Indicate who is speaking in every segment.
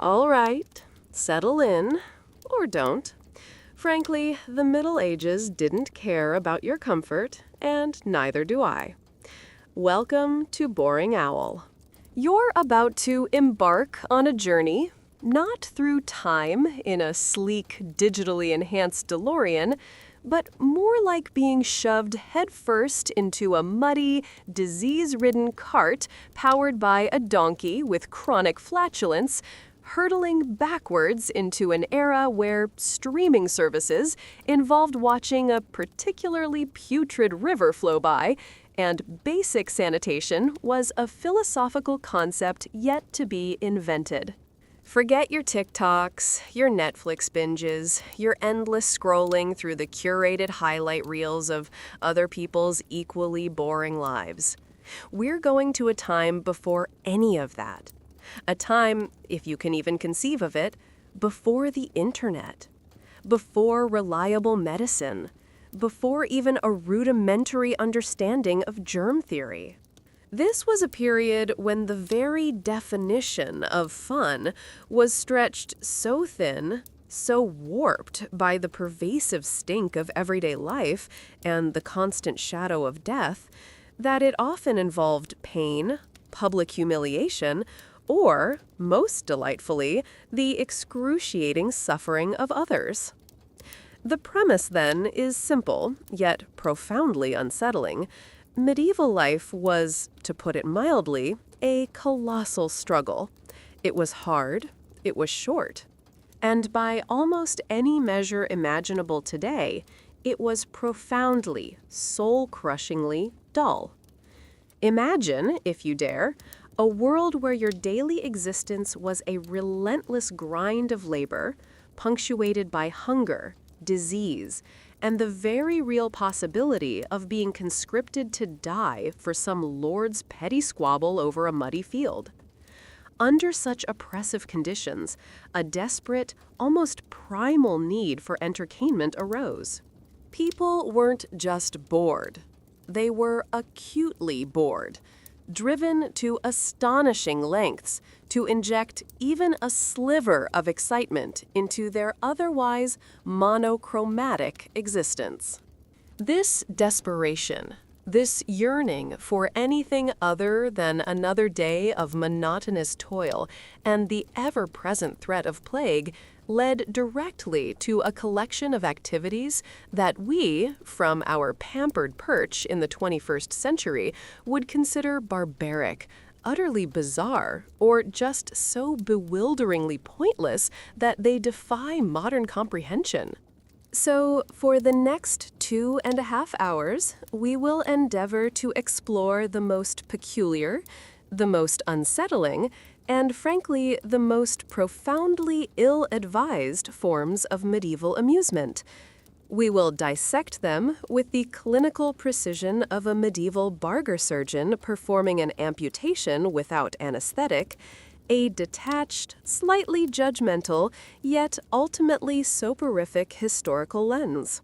Speaker 1: All right, settle in, or don't. Frankly, the Middle Ages didn't care about your comfort, and neither do I. Welcome to Boring Owl. You're about to embark on a journey, not through time in a sleek, digitally enhanced DeLorean, but more like being shoved headfirst into a muddy, disease-ridden cart powered by a donkey with chronic flatulence, hurtling backwards into an era where streaming services involved watching a particularly putrid river flow by, and basic sanitation was a philosophical concept yet to be invented. Forget your TikToks, your Netflix binges, your endless scrolling through the curated highlight reels of other people's equally boring lives. We're going to a time before any of that. A time, if you can even conceive of it, before the internet, before reliable medicine, before even a rudimentary understanding of germ theory. This was a period when the very definition of fun was stretched so thin, so warped by the pervasive stink of everyday life and the constant shadow of death, that it often involved pain, public humiliation, or, most delightfully, the excruciating suffering of others. The premise, then, is simple, yet profoundly unsettling. Medieval life was, to put it mildly, a colossal struggle. It was hard, it was short, and by almost any measure imaginable today, it was profoundly, soul-crushingly dull. Imagine, if you dare, a world where your daily existence was a relentless grind of labor, punctuated by hunger, disease, and the very real possibility of being conscripted to die for some lord's petty squabble over a muddy field. Under such oppressive conditions, a desperate, almost primal need for entertainment arose. People weren't just bored. They were acutely bored, driven to astonishing lengths to inject even a sliver of excitement into their otherwise monochromatic existence. This desperation, this yearning for anything other than another day of monotonous toil and the ever-present threat of plague led directly to a collection of activities that we, from our pampered perch in the 21st century, would consider barbaric, utterly bizarre, or just so bewilderingly pointless that they defy modern comprehension. So, for the next 2.5 hours, we will endeavor to explore the most peculiar, the most unsettling, and frankly, the most profoundly ill-advised forms of medieval amusement. We will dissect them with the clinical precision of a medieval barger surgeon performing an amputation without anesthetic, a detached, slightly judgmental, yet ultimately soporific historical lens.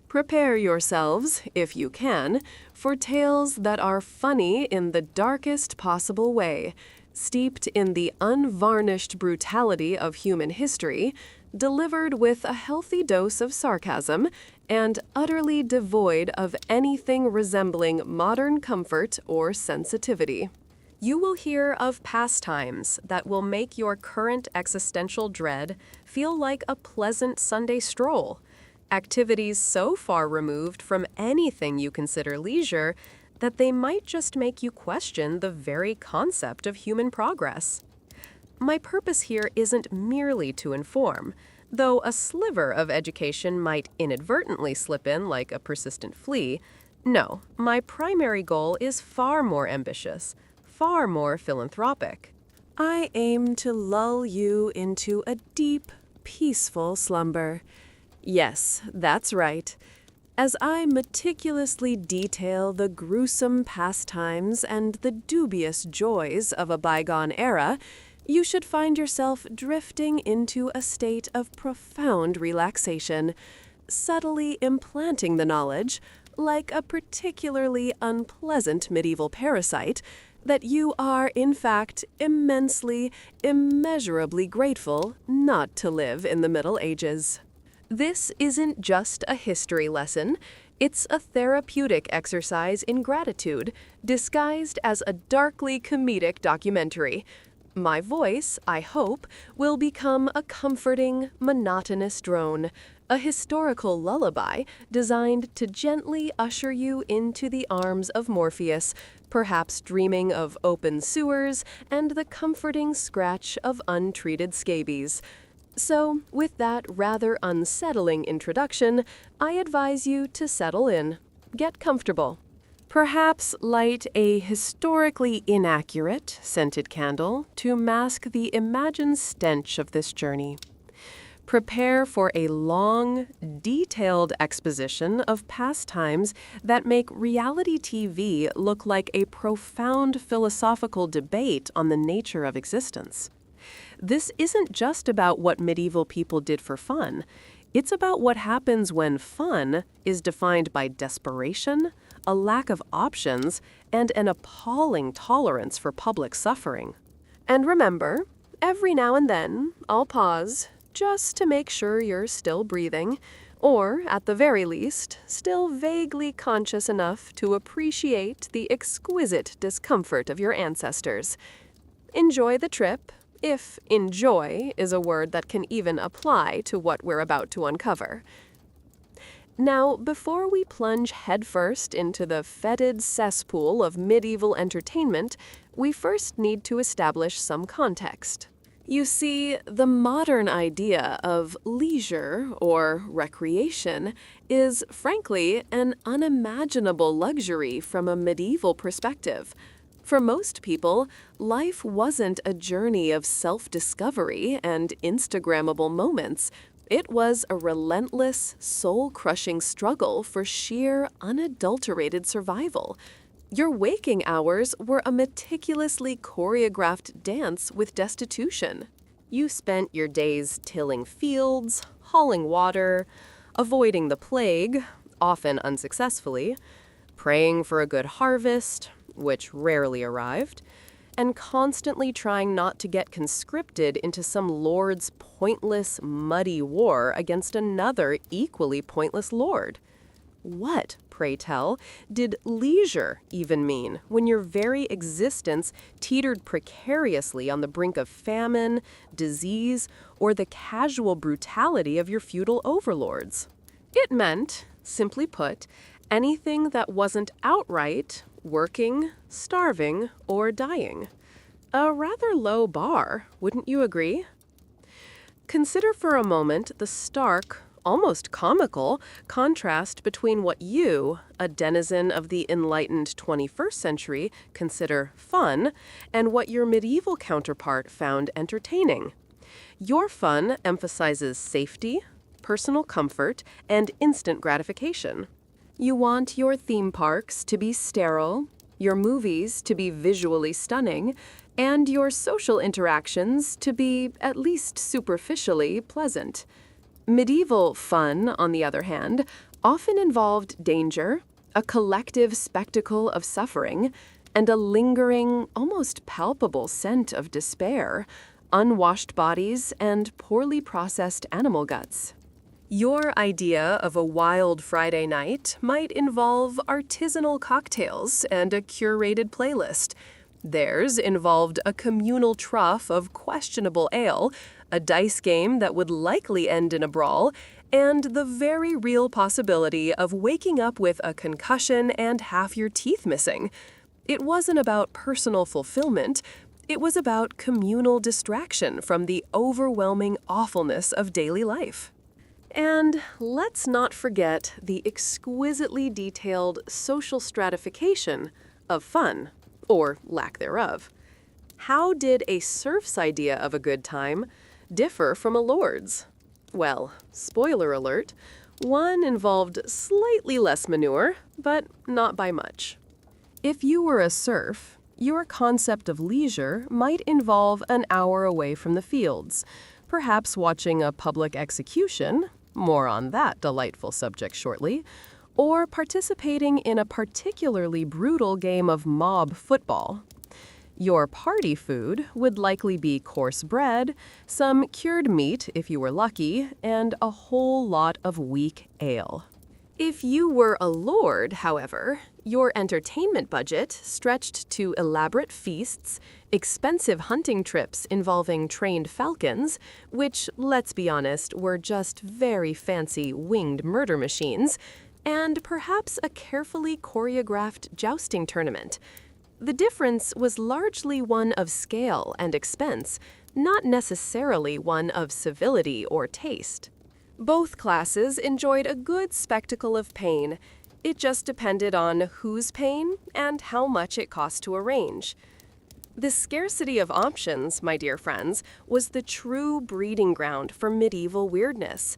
Speaker 1: Prepare yourselves, if you can, for tales that are funny in the darkest possible way, steeped in the unvarnished brutality of human history, delivered with a healthy dose of sarcasm, and utterly devoid of anything resembling modern comfort or sensitivity. You will hear of pastimes that will make your current existential dread feel like a pleasant Sunday stroll, activities so far removed from anything you consider leisure that they might just make you question the very concept of human progress. My purpose here isn't merely to inform, though a sliver of education might inadvertently slip in like a persistent flea. No, my primary goal is far more ambitious, far more philanthropic. I aim to lull you into a deep, peaceful slumber. Yes, that's right. As I meticulously detail the gruesome pastimes and the dubious joys of a bygone era, you should find yourself drifting into a state of profound relaxation, subtly implanting the knowledge, like a particularly unpleasant medieval parasite, that you are, in fact, immensely, immeasurably grateful not to live in the Middle Ages. This isn't just a history lesson, it's a therapeutic exercise in gratitude, disguised as a darkly comedic documentary. My voice, I hope, will become a comforting, monotonous drone, a historical lullaby designed to gently usher you into the arms of Morpheus, perhaps dreaming of open sewers and the comforting scratch of untreated scabies. So, with that rather unsettling introduction, I advise you to settle in, get comfortable. Perhaps light a historically inaccurate scented candle to mask the imagined stench of this journey. Prepare for a long, detailed exposition of pastimes that make reality TV look like a profound philosophical debate on the nature of existence. This isn't just about what medieval people did for fun. It's about what happens when fun is defined by desperation, a lack of options, and an appalling tolerance for public suffering. And remember, every now and then, I'll pause, just to make sure you're still breathing, or, at the very least, still vaguely conscious enough to appreciate the exquisite discomfort of your ancestors. Enjoy the trip, if enjoy is a word that can even apply to what we're about to uncover. Now, before we plunge headfirst into the fetid cesspool of medieval entertainment, we first need to establish some context. You see, the modern idea of leisure or recreation is, frankly, an unimaginable luxury from a medieval perspective. For most people, life wasn't a journey of self-discovery and Instagrammable moments. It was a relentless, soul-crushing struggle for sheer, unadulterated survival. Your waking hours were a meticulously choreographed dance with destitution. You spent your days tilling fields, hauling water, avoiding the plague, often unsuccessfully, praying for a good harvest, which rarely arrived, and constantly trying not to get conscripted into some lord's pointless, muddy war against another equally pointless lord. What, pray tell, did leisure even mean when your very existence teetered precariously on the brink of famine, disease, or the casual brutality of your feudal overlords? It meant, simply put, anything that wasn't outright working, starving, or dying. A rather low bar, wouldn't you agree? Consider for a moment the stark, almost comical, contrast between what you, a denizen of the enlightened 21st century, consider fun, and what your medieval counterpart found entertaining. Your fun emphasizes safety, personal comfort, and instant gratification. You want your theme parks to be sterile, your movies to be visually stunning, and your social interactions to be, at least superficially, pleasant. Medieval fun, on the other hand, often involved danger, a collective spectacle of suffering, and a lingering, almost palpable scent of despair, unwashed bodies, and poorly processed animal guts. Your idea of a wild Friday night might involve artisanal cocktails and a curated playlist. Theirs involved a communal trough of questionable ale, a dice game that would likely end in a brawl, and the very real possibility of waking up with a concussion and half your teeth missing. It wasn't about personal fulfillment. It was about communal distraction from the overwhelming awfulness of daily life. And let's not forget the exquisitely detailed social stratification of fun, or lack thereof. How did a serf's idea of a good time differ from a lord's? Well, spoiler alert, one involved slightly less manure, but not by much. If you were a serf, your concept of leisure might involve an hour away from the fields, perhaps watching a public execution, more on that delightful subject shortly, or participating in a particularly brutal game of mob football. Your party food would likely be coarse bread, some cured meat if you were lucky, and a whole lot of weak ale. If you were a lord, however, your entertainment budget stretched to elaborate feasts, expensive hunting trips involving trained falcons, which, let's be honest, were just very fancy winged murder machines, and perhaps a carefully choreographed jousting tournament. The difference was largely one of scale and expense, not necessarily one of civility or taste. Both classes enjoyed a good spectacle of pain. It just depended on whose pain and how much it cost to arrange. The scarcity of options, my dear friends, was the true breeding ground for medieval weirdness.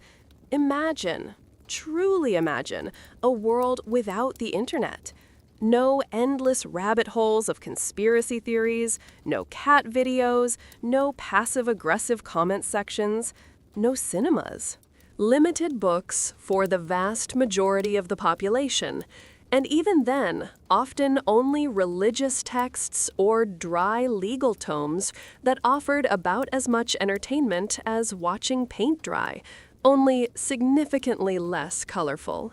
Speaker 1: Imagine, truly imagine, a world without the internet. No endless rabbit holes of conspiracy theories, no cat videos, no passive-aggressive comment sections, no cinemas. Limited books for the vast majority of the population, and even then, often only religious texts or dry legal tomes that offered about as much entertainment as watching paint dry, only significantly less colorful.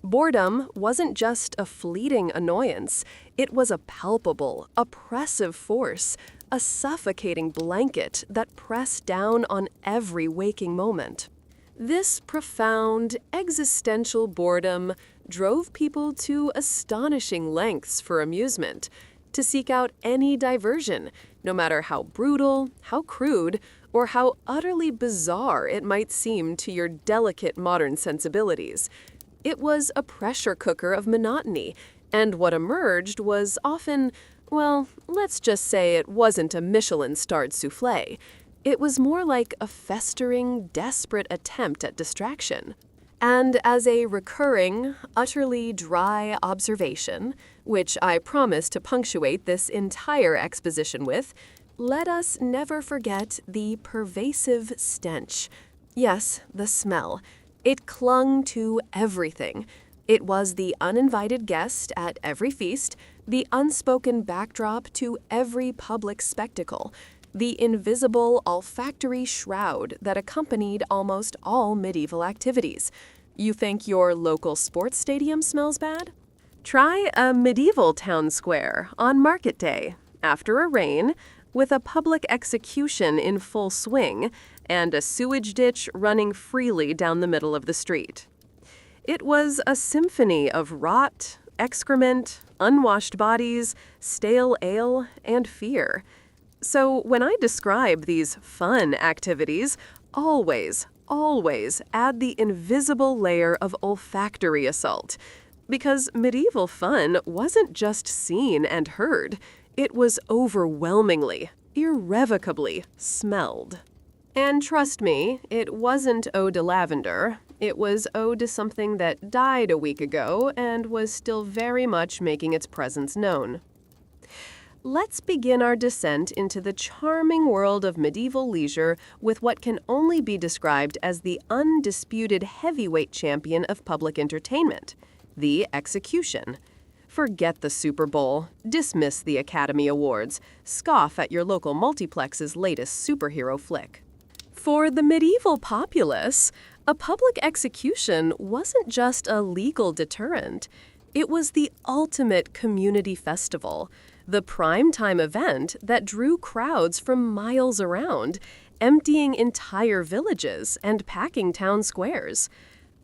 Speaker 1: Boredom wasn't just a fleeting annoyance, it was a palpable, oppressive force, a suffocating blanket that pressed down on every waking moment. This profound, existential boredom drove people to astonishing lengths for amusement, to seek out any diversion, no matter how brutal, how crude, or how utterly bizarre it might seem to your delicate modern sensibilities. It was a pressure cooker of monotony, and what emerged was often, well, let's just say it wasn't a Michelin-starred soufflé. It was more like a festering, desperate attempt at distraction. And as a recurring, utterly dry observation, which I promise to punctuate this entire exposition with, let us never forget the pervasive stench. Yes, the smell. It clung to everything. It was the uninvited guest at every feast, the unspoken backdrop to every public spectacle, the invisible olfactory shroud that accompanied almost all medieval activities. You think your local sports stadium smells bad? Try a medieval town square on market day, after a rain, with a public execution in full swing and a sewage ditch running freely down the middle of the street. It was a symphony of rot, excrement, unwashed bodies, stale ale, and fear. So when I describe these fun activities, always add the invisible layer of olfactory assault. Because medieval fun wasn't just seen and heard, it was overwhelmingly, irrevocably smelled. And trust me, it wasn't Eau de Lavender. It was Eau de something that died a week ago and was still very much making its presence known. Let's begin our descent into the charming world of medieval leisure with what can only be described as the undisputed heavyweight champion of public entertainment, the execution. Forget the Super Bowl, dismiss the Academy Awards, scoff at your local multiplex's latest superhero flick. For the medieval populace, a public execution wasn't just a legal deterrent. It was the ultimate community festival, the primetime event that drew crowds from miles around, emptying entire villages and packing town squares.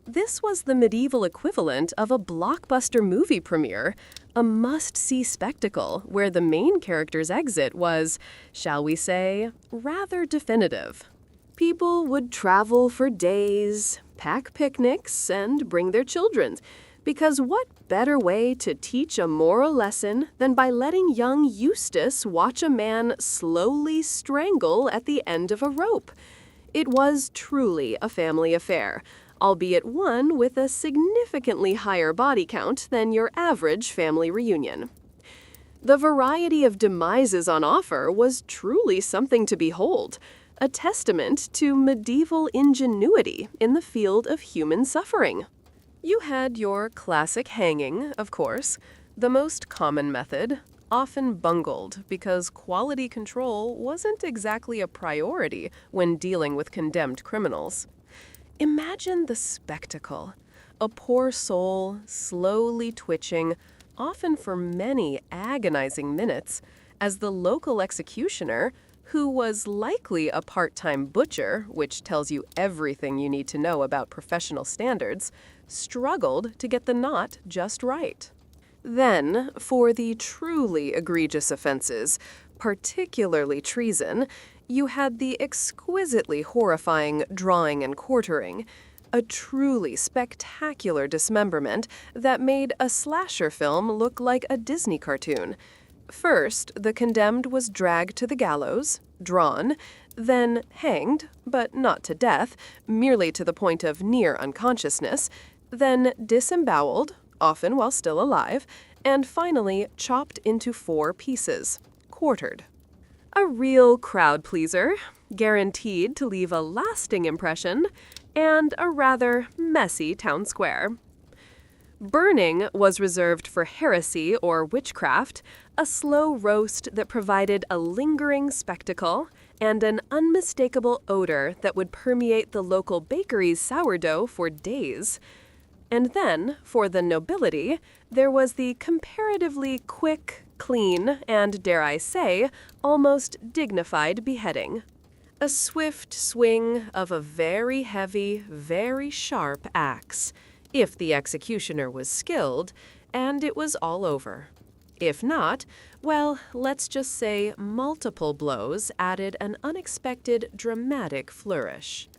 Speaker 1: This was the medieval equivalent of a blockbuster movie premiere, a must-see spectacle where the main character's exit was, shall we say, rather definitive. People would travel for days, pack picnics, and bring their children, because what better way to teach a moral lesson than by letting young Eustace watch a man slowly strangle at the end of a rope? It was truly a family affair, albeit one with a significantly higher body count than your average family reunion. The variety of demises on offer was truly something to behold, a testament to medieval ingenuity in the field of human suffering. You had your classic hanging, of course, the most common method, often bungled because quality control wasn't exactly a priority when dealing with condemned criminals. Imagine the spectacle. A poor soul slowly twitching, often for many agonizing minutes, as the local executioner, who was likely a part-time butcher, which tells you everything you need to know about professional standards, struggled to get the knot just right. Then, for the truly egregious offenses, particularly treason, you had the exquisitely horrifying drawing and quartering, a truly spectacular dismemberment that made a slasher film look like a Disney cartoon. First, the condemned was dragged to the gallows, drawn, then hanged, but not to death, merely to the point of near unconsciousness, then disemboweled, often while still alive, and finally chopped into 4 pieces, quartered. A real crowd pleaser, guaranteed to leave a lasting impression, and a rather messy town square. Burning was reserved for heresy or witchcraft, a slow roast that provided a lingering spectacle and an unmistakable odor that would permeate the local bakery's sourdough for days. And then, for the nobility, there was the comparatively quick, clean, and, dare I say, almost dignified beheading. A swift swing of a very heavy, very sharp axe, if the executioner was skilled, and it was all over. If not, well, let's just say multiple blows added an unexpected dramatic flourish.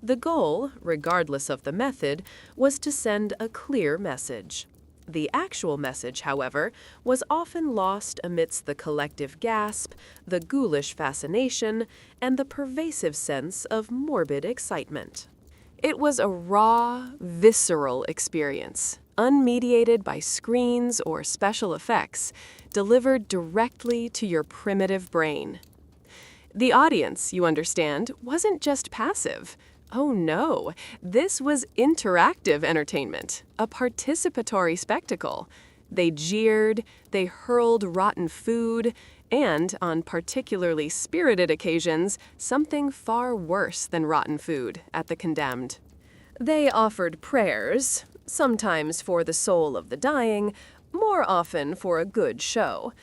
Speaker 1: The goal, regardless of the method, was to send a clear message. The actual message, however, was often lost amidst the collective gasp, the ghoulish fascination, and the pervasive sense of morbid excitement. It was a raw, visceral experience, unmediated by screens or special effects, delivered directly to your primitive brain. The audience, you understand, wasn't just passive. Oh no, this was interactive entertainment, a participatory spectacle. They jeered, they hurled rotten food, and, on particularly spirited occasions, something far worse than rotten food at the condemned. They offered prayers, sometimes for the soul of the dying, more often for a good show.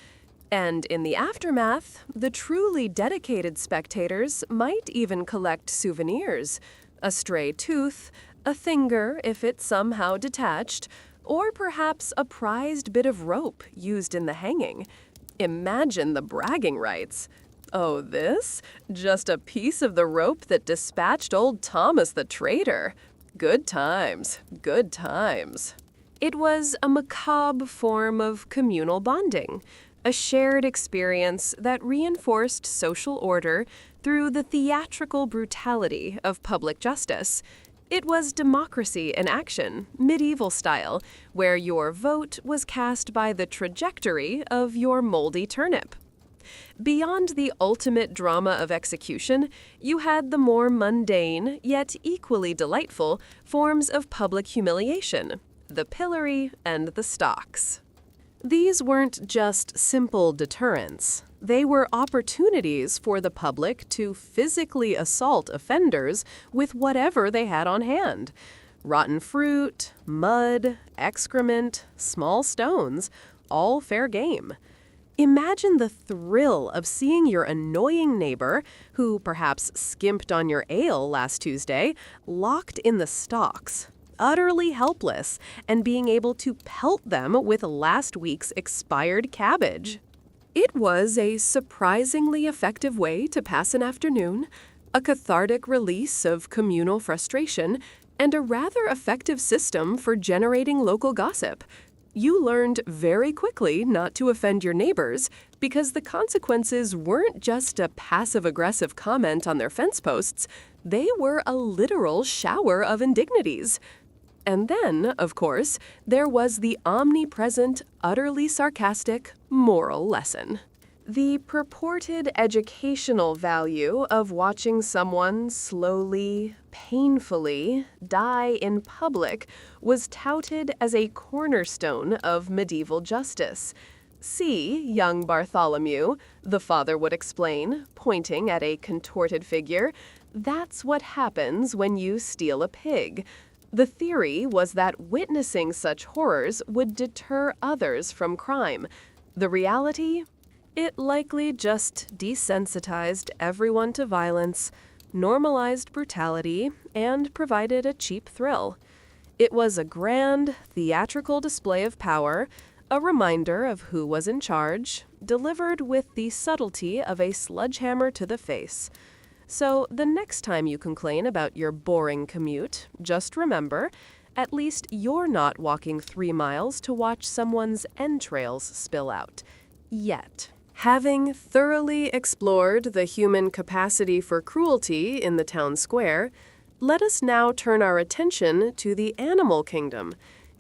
Speaker 1: And in the aftermath, the truly dedicated spectators might even collect souvenirs, a stray tooth, a finger if it somehow detached, or perhaps a prized bit of rope used in the hanging. Imagine the bragging rights. Oh, this? Just a piece of the rope that dispatched old Thomas the traitor. Good times, good times. It was a macabre form of communal bonding, a shared experience that reinforced social order through the theatrical brutality of public justice. It was democracy in action, medieval style, where your vote was cast by the trajectory of your moldy turnip. Beyond the ultimate drama of execution, you had the more mundane, yet equally delightful, forms of public humiliation, the pillory and the stocks. These weren't just simple deterrents. They were opportunities for the public to physically assault offenders with whatever they had on hand. Rotten fruit, mud, excrement, small stones, all fair game. Imagine the thrill of seeing your annoying neighbor, who perhaps skimped on your ale last Tuesday, locked in the stocks, utterly helpless, and being able to pelt them with last week's expired cabbage. It was a surprisingly effective way to pass an afternoon, a cathartic release of communal frustration, and a rather effective system for generating local gossip. You learned very quickly not to offend your neighbors because the consequences weren't just a passive-aggressive comment on their fence posts, they were a literal shower of indignities. And then, of course, there was the omnipresent, utterly sarcastic moral lesson. The purported educational value of watching someone slowly, painfully die in public was touted as a cornerstone of medieval justice. "See, young Bartholomew," the father would explain, pointing at a contorted figure, "that's what happens when you steal a pig." The theory was that witnessing such horrors would deter others from crime. The reality? It likely just desensitized everyone to violence, normalized brutality, and provided a cheap thrill. It was a grand, theatrical display of power, a reminder of who was in charge, delivered with the subtlety of a sledgehammer to the face. So the next time you complain about your boring commute, just remember, at least you're not walking 3 miles to watch someone's entrails spill out. Yet. Having thoroughly explored the human capacity for cruelty in the town square, let us now turn our attention to the animal kingdom.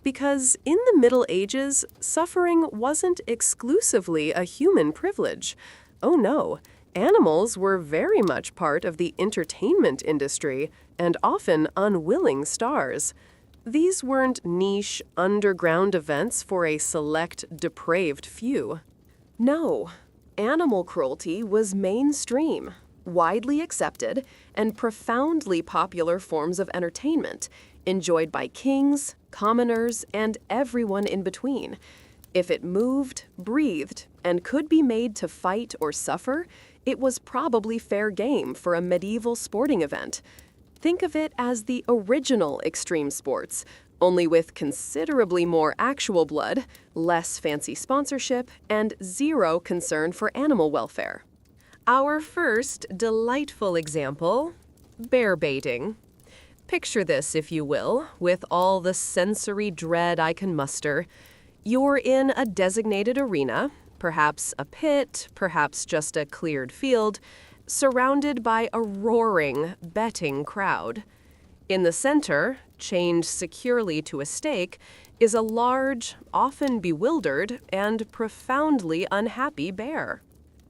Speaker 1: Because in the Middle Ages, suffering wasn't exclusively a human privilege. Oh no, animals were very much part of the entertainment industry and often unwilling stars. These weren't niche, underground events for a select, depraved few. No, animal cruelty was mainstream, widely accepted, and profoundly popular forms of entertainment, enjoyed by kings, commoners, and everyone in between. If it moved, breathed, and could be made to fight or suffer, it was probably fair game for a medieval sporting event. Think of it as the original extreme sports, only with considerably more actual blood, less fancy sponsorship, and zero concern for animal welfare. Our first delightful example, bear baiting. Picture this, if you will, with all the sensory dread I can muster. You're in a designated arena, perhaps a pit, perhaps just a cleared field, surrounded by a roaring, betting crowd. In the center, chained securely to a stake, is a large, often bewildered, and profoundly unhappy bear.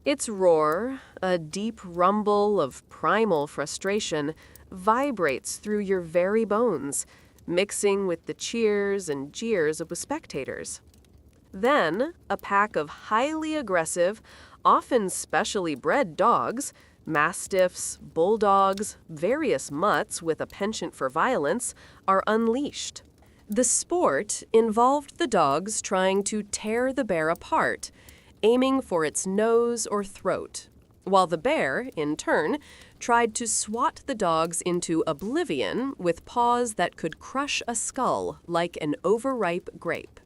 Speaker 1: Its roar, a deep rumble of primal frustration, vibrates through your very bones, mixing with the cheers and jeers of the spectators. Then, a pack of highly aggressive, often specially bred dogs, mastiffs, bulldogs, various mutts with a penchant for violence, are unleashed. The sport involved the dogs trying to tear the bear apart, aiming for its nose or throat, while the bear, in turn, tried to swat the dogs into oblivion with paws that could crush a skull like an overripe grape.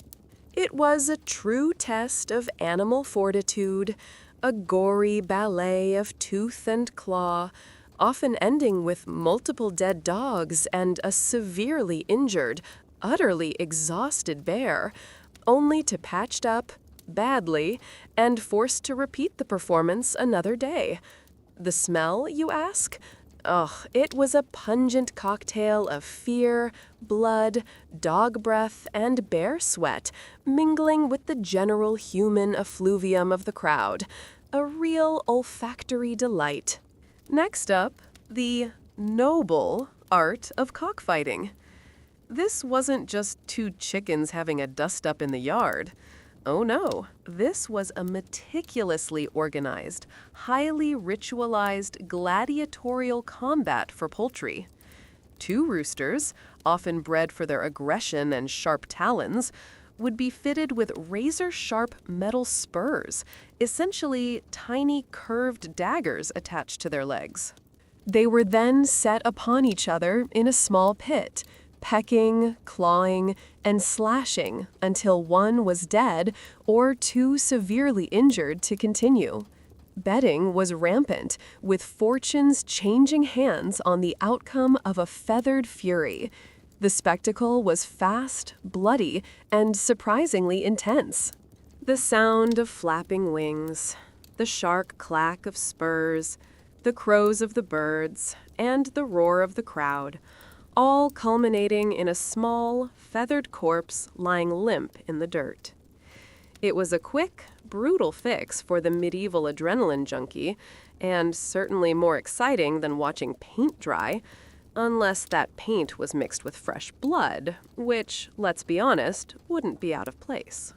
Speaker 1: It was a true test of animal fortitude, a gory ballet of tooth and claw, often ending with multiple dead dogs and a severely injured, utterly exhausted bear, only to patched up, badly, and forced to repeat the performance another day. The smell, you ask? Oh, it was a pungent cocktail of fear, blood, dog breath, and bear sweat, mingling with the general human effluvium of the crowd. A real olfactory delight. Next up, the noble art of cockfighting. This wasn't just two chickens having a dust-up in the yard. Oh no, this was a meticulously organized, highly ritualized gladiatorial combat for poultry. Two roosters, often bred for their aggression and sharp talons, would be fitted with razor-sharp metal spurs, essentially tiny curved daggers attached to their legs. They were then set upon each other in a small pit, pecking, clawing, and slashing until one was dead or too severely injured to continue. Betting was rampant, with fortunes changing hands on the outcome of a feathered fury. The spectacle was fast, bloody, and surprisingly intense. The sound of flapping wings, the sharp clack of spurs, the crows of the birds, and the roar of the crowd, all culminating in a small, feathered corpse lying limp in the dirt. It was a quick, brutal fix for the medieval adrenaline junkie, and certainly more exciting than watching paint dry, unless that paint was mixed with fresh blood, which, let's be honest, wouldn't be out of place.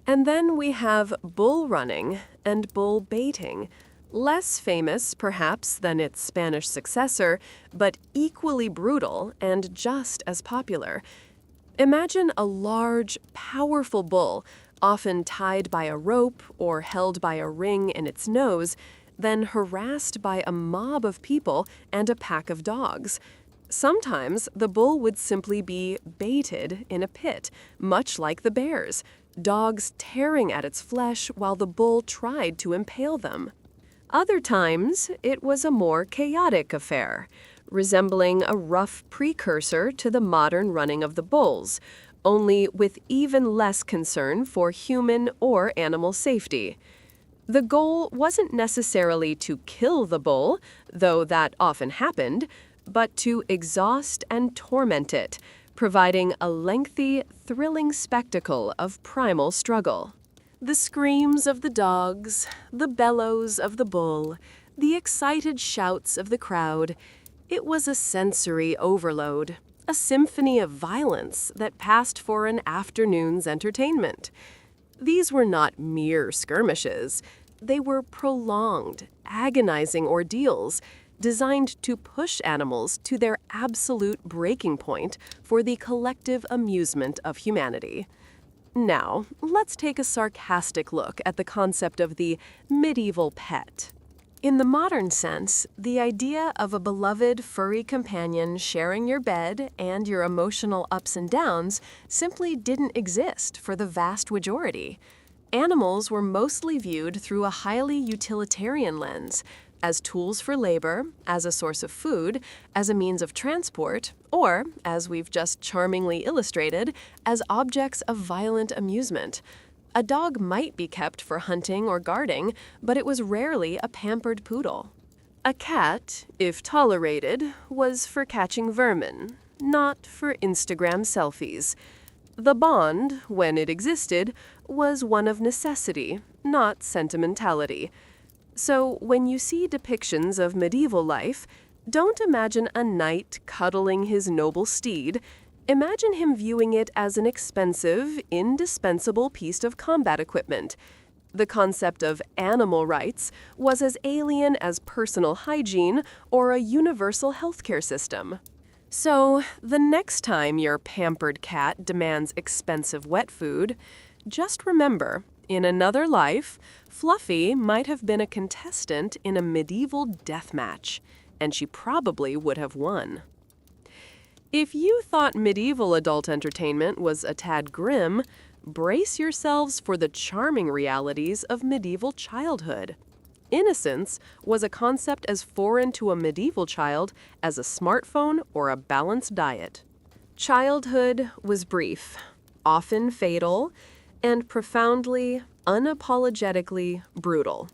Speaker 1: And then we have bull running and bull baiting. Less famous, perhaps, than its Spanish successor, but equally brutal and just as popular. Imagine a large, powerful bull, often tied by a rope or held by a ring in its nose, then harassed by a mob of people and a pack of dogs. Sometimes the bull would simply be baited in a pit, much like the bears, dogs tearing at its flesh while the bull tried to impale them. Other times, it was a more chaotic affair, resembling a rough precursor to the modern running of the bulls, only with even less concern for human or animal safety. The goal wasn't necessarily to kill the bull, though that often happened, but to exhaust and torment it, providing a lengthy, thrilling spectacle of primal struggle. The screams of the dogs, the bellows of the bull, the excited shouts of the crowd. It was a sensory overload, a symphony of violence that passed for an afternoon's entertainment. These were not mere skirmishes. They were prolonged, agonizing ordeals designed to push animals to their absolute breaking point for the collective amusement of humanity. Now, let's take a sarcastic look at the concept of the medieval pet. In the modern sense, the idea of a beloved furry companion sharing your bed and your emotional ups and downs simply didn't exist for the vast majority. Animals were mostly viewed through a highly utilitarian lens, as tools for labor, as a source of food, as a means of transport, or, as we've just charmingly illustrated, as objects of violent amusement. A dog might be kept for hunting or guarding, but it was rarely a pampered poodle. A cat, if tolerated, was for catching vermin, not for Instagram selfies. The bond, when it existed, was one of necessity, not sentimentality. So when you see depictions of medieval life, don't imagine a knight cuddling his noble steed. Imagine him viewing it as an expensive, indispensable piece of combat equipment. The concept of animal rights was as alien as personal hygiene or a universal healthcare system. So, the next time your pampered cat demands expensive wet food, just remember, in another life, Fluffy might have been a contestant in a medieval death match, and she probably would have won. If you thought medieval adult entertainment was a tad grim, brace yourselves for the charming realities of medieval childhood. Innocence was a concept as foreign to a medieval child as a smartphone or a balanced diet. Childhood was brief, often fatal, and profoundly, unapologetically brutal.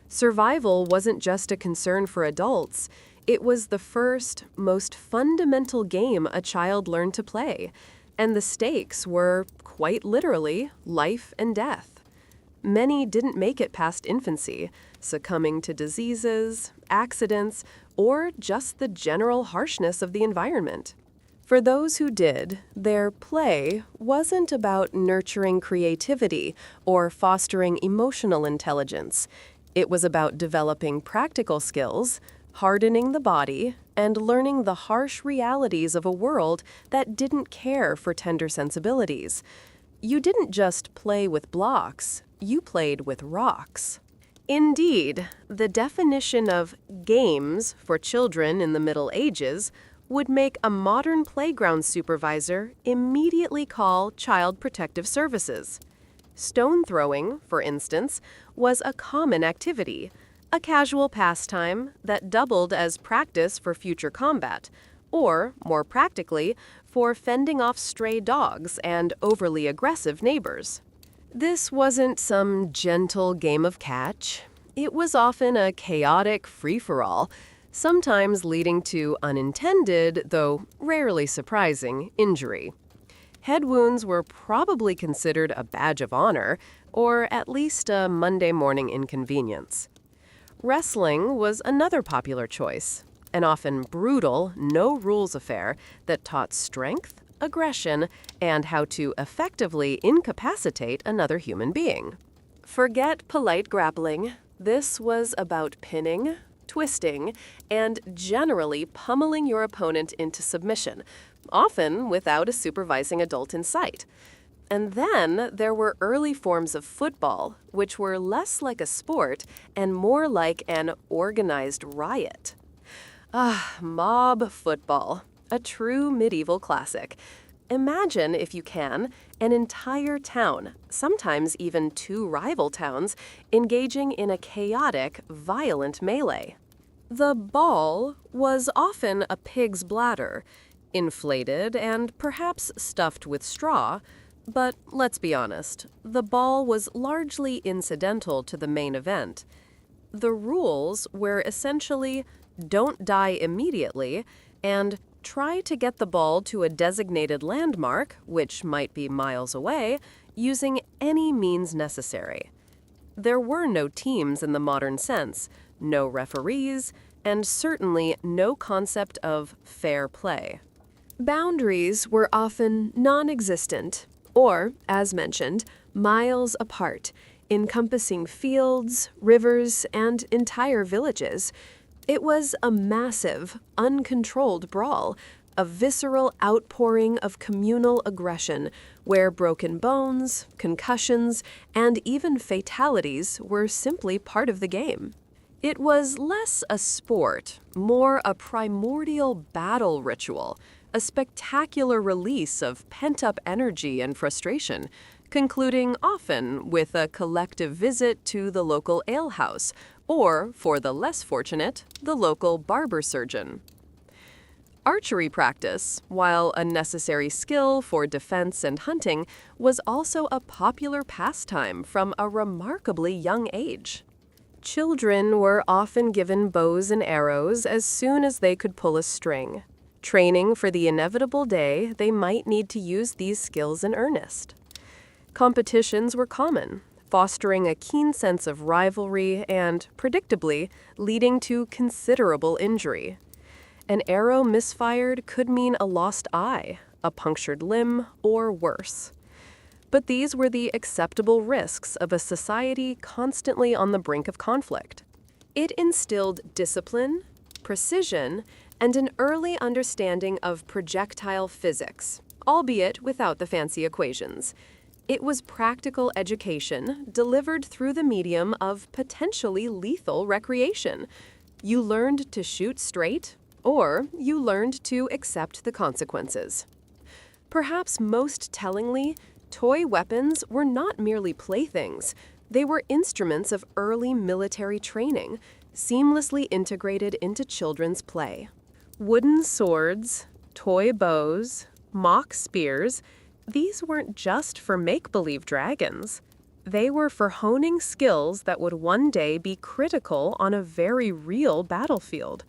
Speaker 1: Survival wasn't just a concern for adults. It was the first, most fundamental game a child learned to play, and the stakes were, quite literally, life and death. Many didn't make it past infancy, succumbing to diseases, accidents, or just the general harshness of the environment. For those who did, their play wasn't about nurturing creativity or fostering emotional intelligence. It was about developing practical skills, hardening the body, and learning the harsh realities of a world that didn't care for tender sensibilities. You didn't just play with blocks, you played with rocks. Indeed, the definition of games for children in the Middle Ages would make a modern playground supervisor immediately call Child Protective Services. Stone throwing, for instance, was a common activity, a casual pastime that doubled as practice for future combat, or, more practically, for fending off stray dogs and overly aggressive neighbors. This wasn't some gentle game of catch. It was often a chaotic free-for-all, sometimes leading to unintended, though rarely surprising, injury. Head wounds were probably considered a badge of honor, or at least a Monday morning inconvenience. Wrestling was another popular choice, an often brutal, no-rules affair that taught strength, aggression, and how to effectively incapacitate another human being. Forget polite grappling. This was about pinning, twisting, and generally pummeling your opponent into submission, often without a supervising adult in sight. And then there were early forms of football, which were less like a sport and more like an organized riot. Mob football, a true medieval classic. Imagine, if you can, an entire town, sometimes even two rival towns, engaging in a chaotic, violent melee. The ball was often a pig's bladder, inflated and perhaps stuffed with straw, but let's be honest, the ball was largely incidental to the main event. The rules were essentially don't die immediately and try to get the ball to a designated landmark, which might be miles away, using any means necessary. There were no teams in the modern sense, no referees, and certainly no concept of fair play. Boundaries were often non-existent, or, as mentioned, miles apart, encompassing fields, rivers, and entire villages. It was a massive, uncontrolled brawl, a visceral outpouring of communal aggression, where broken bones, concussions, and even fatalities were simply part of the game. It was less a sport, more a primordial battle ritual, a spectacular release of pent-up energy and frustration, concluding often with a collective visit to the local alehouse, or, for the less fortunate, the local barber surgeon. Archery practice, while a necessary skill for defense and hunting, was also a popular pastime from a remarkably young age. Children were often given bows and arrows as soon as they could pull a string, training for the inevitable day they might need to use these skills in earnest. Competitions were common, fostering a keen sense of rivalry and, predictably, leading to considerable injury. An arrow misfired could mean a lost eye, a punctured limb, or worse. But these were the acceptable risks of a society constantly on the brink of conflict. It instilled discipline, precision, and an early understanding of projectile physics, albeit without the fancy equations. It was practical education delivered through the medium of potentially lethal recreation. You learned to shoot straight, or you learned to accept the consequences. Perhaps most tellingly, toy weapons were not merely playthings. They were instruments of early military training, seamlessly integrated into children's play. Wooden swords, toy bows, mock spears, these weren't just for make-believe dragons. They were for honing skills that would one day be critical on a very real battlefield.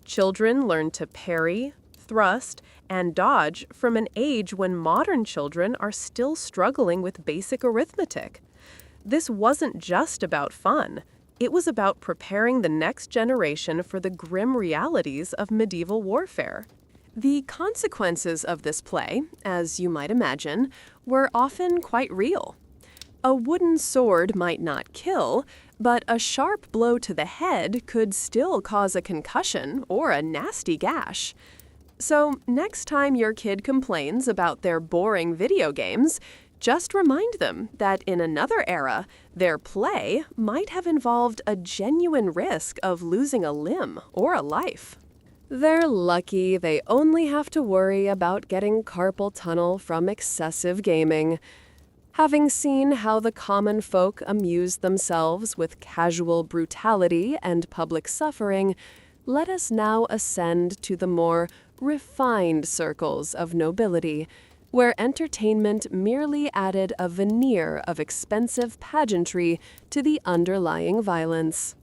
Speaker 1: Children learned to parry, thrust, and dodge from an age when modern children are still struggling with basic arithmetic. This wasn't just about fun. It was about preparing the next generation for the grim realities of medieval warfare. The consequences of this play, as you might imagine, were often quite real. A wooden sword might not kill, but a sharp blow to the head could still cause a concussion or a nasty gash. So next time your kid complains about their boring video games, just remind them that in another era, their play might have involved a genuine risk of losing a limb or a life. They're lucky they only have to worry about getting carpal tunnel from excessive gaming. Having seen how the common folk amused themselves with casual brutality and public suffering, let us now ascend to the more refined circles of nobility, where entertainment merely added a veneer of expensive pageantry to the underlying violence.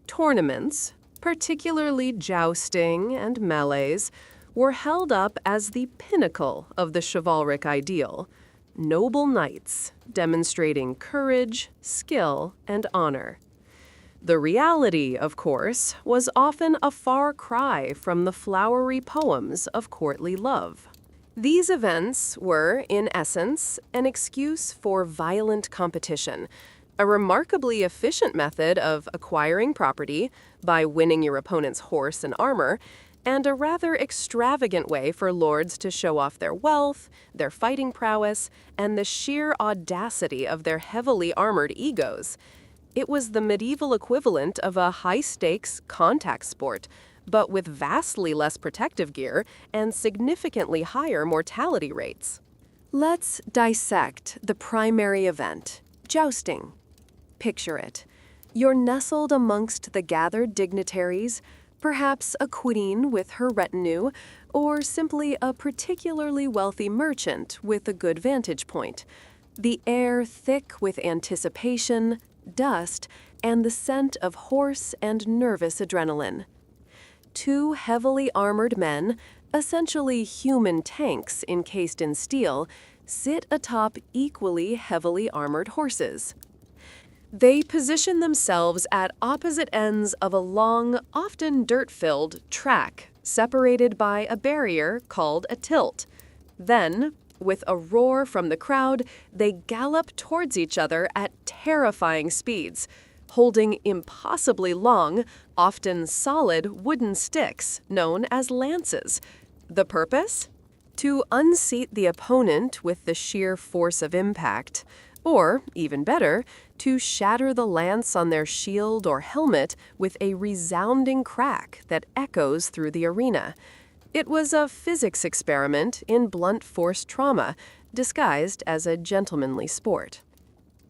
Speaker 1: Tournaments, particularly jousting and melees, were held up as the pinnacle of the chivalric ideal. Noble knights, demonstrating courage, skill, and honor. The reality, of course, was often a far cry from the flowery poems of courtly love. These events were, in essence, an excuse for violent competition, a remarkably efficient method of acquiring property by winning your opponent's horse and armor, and a rather extravagant way for lords to show off their wealth, their fighting prowess, and the sheer audacity of their heavily armored egos. It was the medieval equivalent of a high-stakes contact sport, but with vastly less protective gear and significantly higher mortality rates. Let's dissect the primary event, jousting. Picture it. You're nestled amongst the gathered dignitaries, perhaps a queen with her retinue, or simply a particularly wealthy merchant with a good vantage point. The air thick with anticipation, dust, and the scent of horse and nervous adrenaline. Two heavily armored men, essentially human tanks encased in steel, sit atop equally heavily armored horses. They position themselves at opposite ends of a long, often dirt-filled track, separated by a barrier called a tilt. Then, with a roar from the crowd, they gallop towards each other at terrifying speeds, holding impossibly long, often solid wooden sticks known as lances. The purpose? To unseat the opponent with the sheer force of impact. Or, even better, to shatter the lance on their shield or helmet with a resounding crack that echoes through the arena. It was a physics experiment in blunt force trauma, disguised as a gentlemanly sport.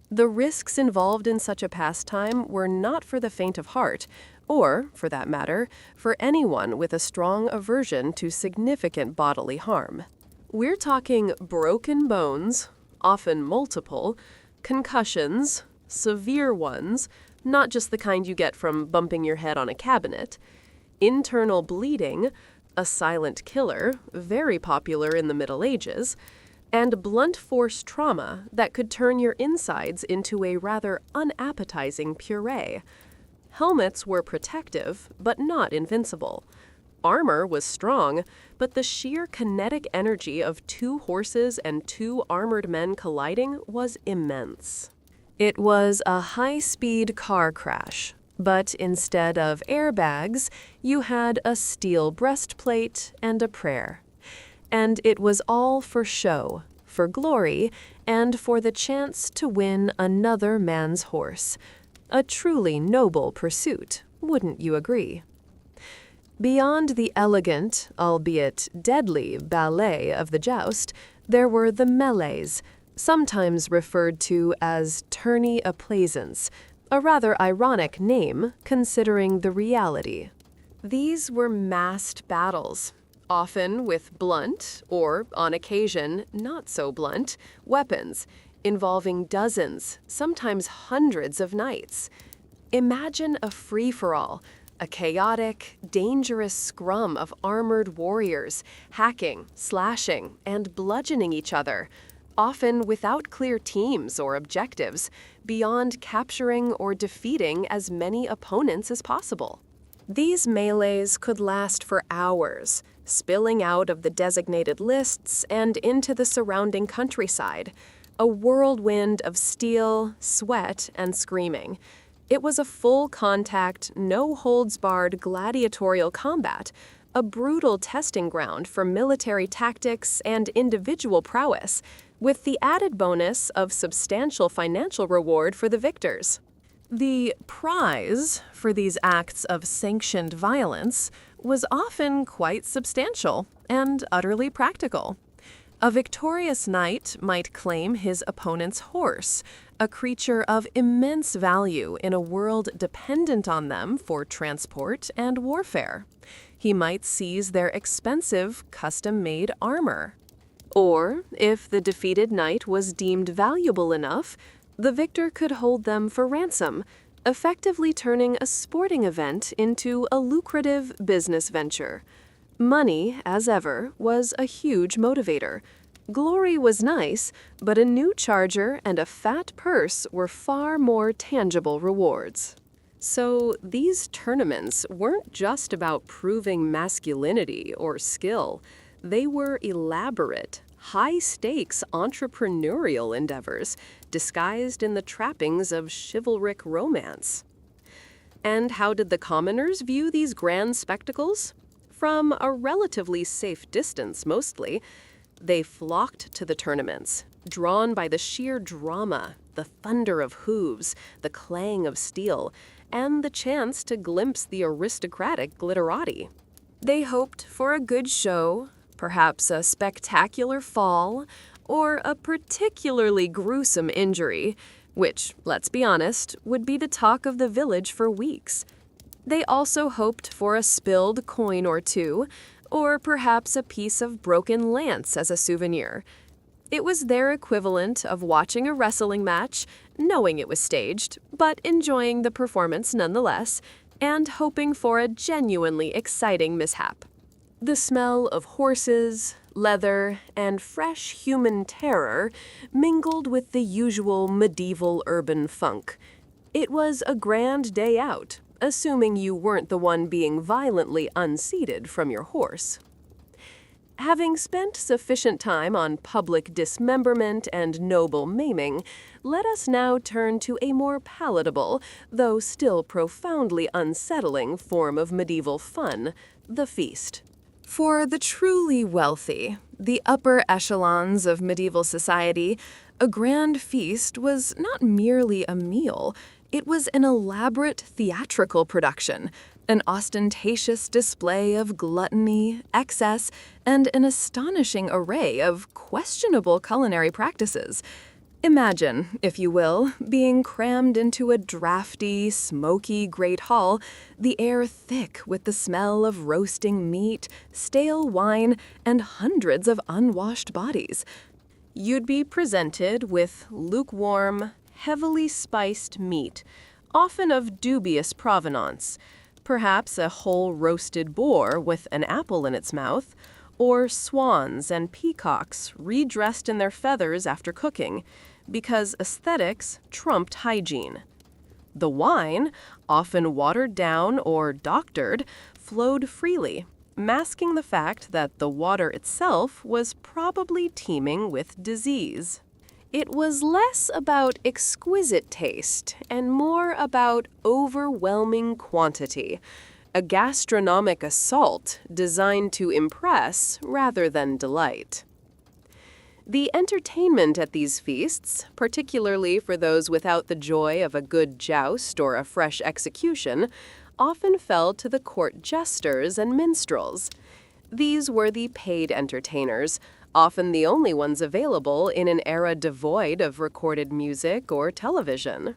Speaker 1: The risks involved in such a pastime were not for the faint of heart, or, for that matter, for anyone with a strong aversion to significant bodily harm. We're talking broken bones, often multiple, concussions, severe ones, not just the kind you get from bumping your head on a cabinet, internal bleeding, a silent killer, very popular in the Middle Ages, and blunt force trauma that could turn your insides into a rather unappetizing puree. Helmets were protective, but not invincible. Armor was strong, but the sheer kinetic energy of two horses and two armored men colliding was immense. It was a high-speed car crash, but instead of airbags, you had a steel breastplate and a prayer. And it was all for show, for glory, and for the chance to win another man's horse. A truly noble pursuit, wouldn't you agree? Beyond the elegant, albeit deadly, ballet of the joust, there were the melees, sometimes referred to as tourney à plaisance, a rather ironic name considering the reality. These were massed battles, often with blunt, or on occasion not so blunt, weapons, involving dozens, sometimes hundreds of knights. Imagine a free-for-all, a chaotic, dangerous scrum of armored warriors, hacking, slashing, and bludgeoning each other, often without clear teams or objectives, beyond capturing or defeating as many opponents as possible. These melees could last for hours, spilling out of the designated lists and into the surrounding countryside, a whirlwind of steel, sweat, and screaming. It was a full-contact, no-holds-barred gladiatorial combat, a brutal testing ground for military tactics and individual prowess, with the added bonus of substantial financial reward for the victors. The prize for these acts of sanctioned violence was often quite substantial and utterly practical. A victorious knight might claim his opponent's horse, a creature of immense value in a world dependent on them for transport and warfare. He might seize their expensive, custom-made armor. Or, if the defeated knight was deemed valuable enough, the victor could hold them for ransom, effectively turning a sporting event into a lucrative business venture. Money, as ever, was a huge motivator. Glory was nice, but a new charger and a fat purse were far more tangible rewards. So these tournaments weren't just about proving masculinity or skill. They were elaborate, high-stakes entrepreneurial endeavors disguised in the trappings of chivalric romance. And how did the commoners view these grand spectacles? From a relatively safe distance, mostly. They flocked to the tournaments, drawn by the sheer drama, the thunder of hooves, the clang of steel, and the chance to glimpse the aristocratic glitterati. They hoped for a good show, perhaps a spectacular fall, or a particularly gruesome injury, which, let's be honest, would be the talk of the village for weeks. They also hoped for a spilled coin or two, or perhaps a piece of broken lance as a souvenir. It was their equivalent of watching a wrestling match, knowing it was staged, but enjoying the performance nonetheless, and hoping for a genuinely exciting mishap. The smell of horses, leather, and fresh human terror mingled with the usual medieval urban funk. It was a grand day out, assuming you weren't the one being violently unseated from your horse. Having spent sufficient time on public dismemberment and noble maiming, let us now turn to a more palatable, though still profoundly unsettling form of medieval fun, the feast. For the truly wealthy, the upper echelons of medieval society, a grand feast was not merely a meal. It was an elaborate theatrical production, an ostentatious display of gluttony, excess, and an astonishing array of questionable culinary practices. Imagine, if you will, being crammed into a drafty, smoky great hall, the air thick with the smell of roasting meat, stale wine, and hundreds of unwashed bodies. You'd be presented with lukewarm, heavily spiced meat, often of dubious provenance, perhaps a whole roasted boar with an apple in its mouth, or swans and peacocks redressed in their feathers after cooking, because aesthetics trumped hygiene. The wine, often watered down or doctored, flowed freely, masking the fact that the water itself was probably teeming with disease. It was less about exquisite taste and more about overwhelming quantity, a gastronomic assault designed to impress rather than delight. The entertainment at these feasts, particularly for those without the joy of a good joust or a fresh execution, often fell to the court jesters and minstrels. These were the paid entertainers, often the only ones available in an era devoid of recorded music or television.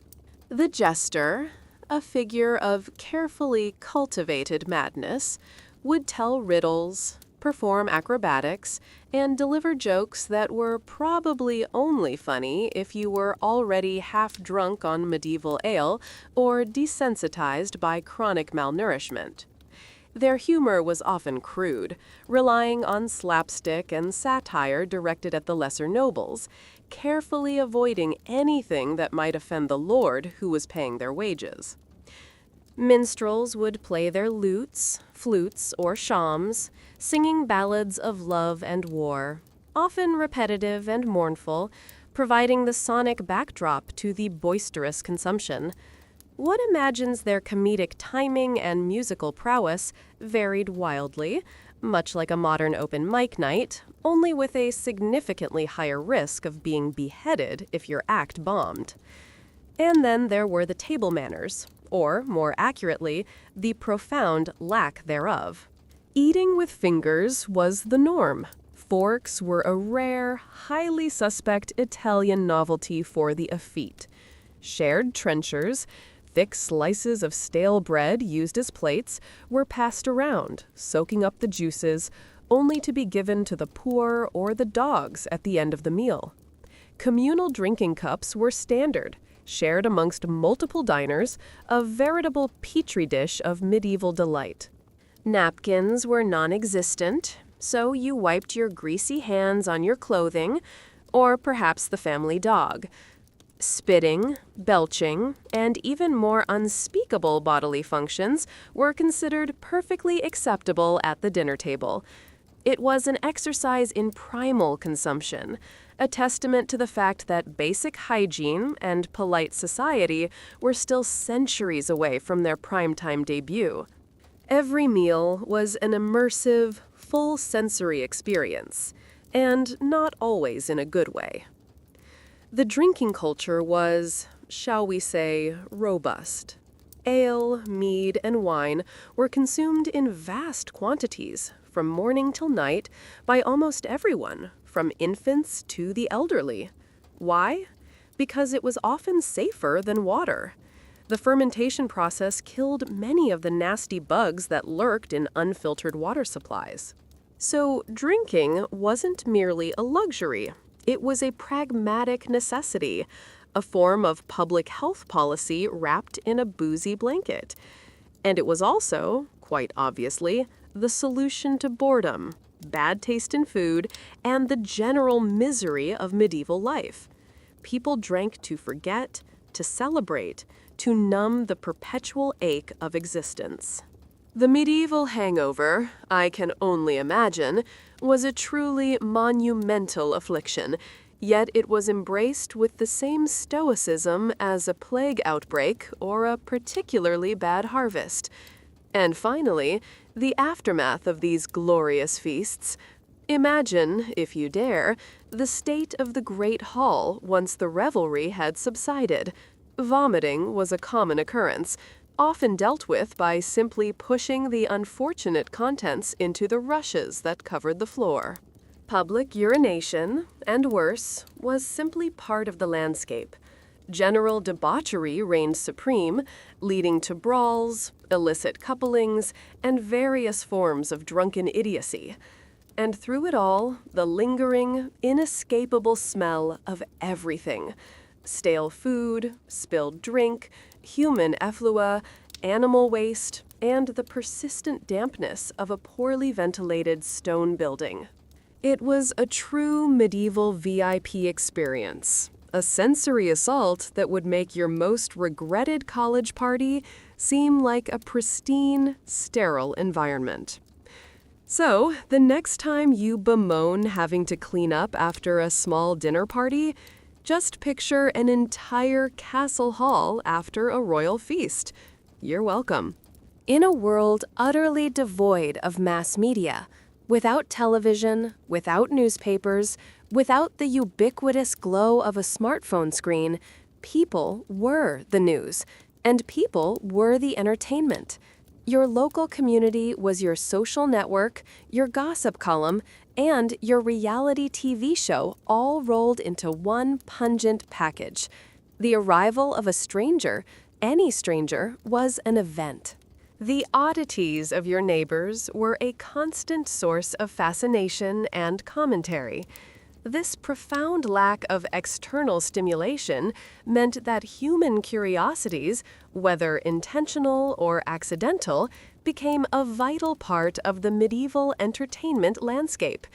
Speaker 1: The jester, a figure of carefully cultivated madness, would tell riddles, perform acrobatics, and deliver jokes that were probably only funny if you were already half drunk on medieval ale or desensitized by chronic malnourishment. Their humor was often crude, relying on slapstick and satire directed at the lesser nobles, carefully avoiding anything that might offend the lord who was paying their wages. Minstrels would play their lutes, flutes, or shawms, singing ballads of love and war, often repetitive and mournful, providing the sonic backdrop to the boisterous consumption. What imagines their comedic timing and musical prowess varied wildly, much like a modern open mic night, only with a significantly higher risk of being beheaded if your act bombed. And then there were the table manners, or, more accurately, the profound lack thereof. Eating with fingers was the norm. Forks were a rare, highly suspect Italian novelty for the effete. Shared trenchers, thick slices of stale bread used as plates, were passed around, soaking up the juices, only to be given to the poor or the dogs at the end of the meal. Communal drinking cups were standard, shared amongst multiple diners, a veritable petri dish of medieval delight. Napkins were non-existent, so you wiped your greasy hands on your clothing, or perhaps the family dog. Spitting, belching, and even more unspeakable bodily functions were considered perfectly acceptable at the dinner table. It was an exercise in primal consumption, a testament to the fact that basic hygiene and polite society were still centuries away from their primetime debut. Every meal was an immersive, full sensory experience, and not always in a good way. The drinking culture was, shall we say, robust. Ale, mead, and wine were consumed in vast quantities, from morning till night, by almost everyone, from infants to the elderly. Why? Because it was often safer than water. The fermentation process killed many of the nasty bugs that lurked in unfiltered water supplies. So drinking wasn't merely a luxury. It was a pragmatic necessity, a form of public health policy wrapped in a boozy blanket. And it was also, quite obviously, the solution to boredom, bad taste in food, and the general misery of medieval life. People drank to forget, to celebrate, to numb the perpetual ache of existence. The medieval hangover, I can only imagine, was a truly monumental affliction, yet it was embraced with the same stoicism as a plague outbreak or a particularly bad harvest. And finally, the aftermath of these glorious feasts. Imagine, if you dare, the state of the Great Hall once the revelry had subsided. Vomiting was a common occurrence, often dealt with by simply pushing the unfortunate contents into the rushes that covered the floor. Public urination, and worse, was simply part of the landscape. General debauchery reigned supreme, leading to brawls, illicit couplings, and various forms of drunken idiocy. And through it all, the lingering, inescapable smell of everything. Stale food, spilled drink, human efflua, animal waste, and the persistent dampness of a poorly ventilated stone building. It was a true medieval VIP experience, a sensory assault that would make your most regretted college party seem like a pristine, sterile environment. So, the next time you bemoan having to clean up after a small dinner party, just picture an entire castle hall after a royal feast. You're welcome. In a world utterly devoid of mass media, without television, without newspapers, without the ubiquitous glow of a smartphone screen, people were the news, and people were the entertainment. Your local community was your social network, your gossip column, and your reality TV show all rolled into one pungent package. The arrival of a stranger, any stranger, was an event. The oddities of your neighbors were a constant source of fascination and commentary. This profound lack of external stimulation meant that human curiosities, whether intentional or accidental, became a vital part of the medieval entertainment landscape.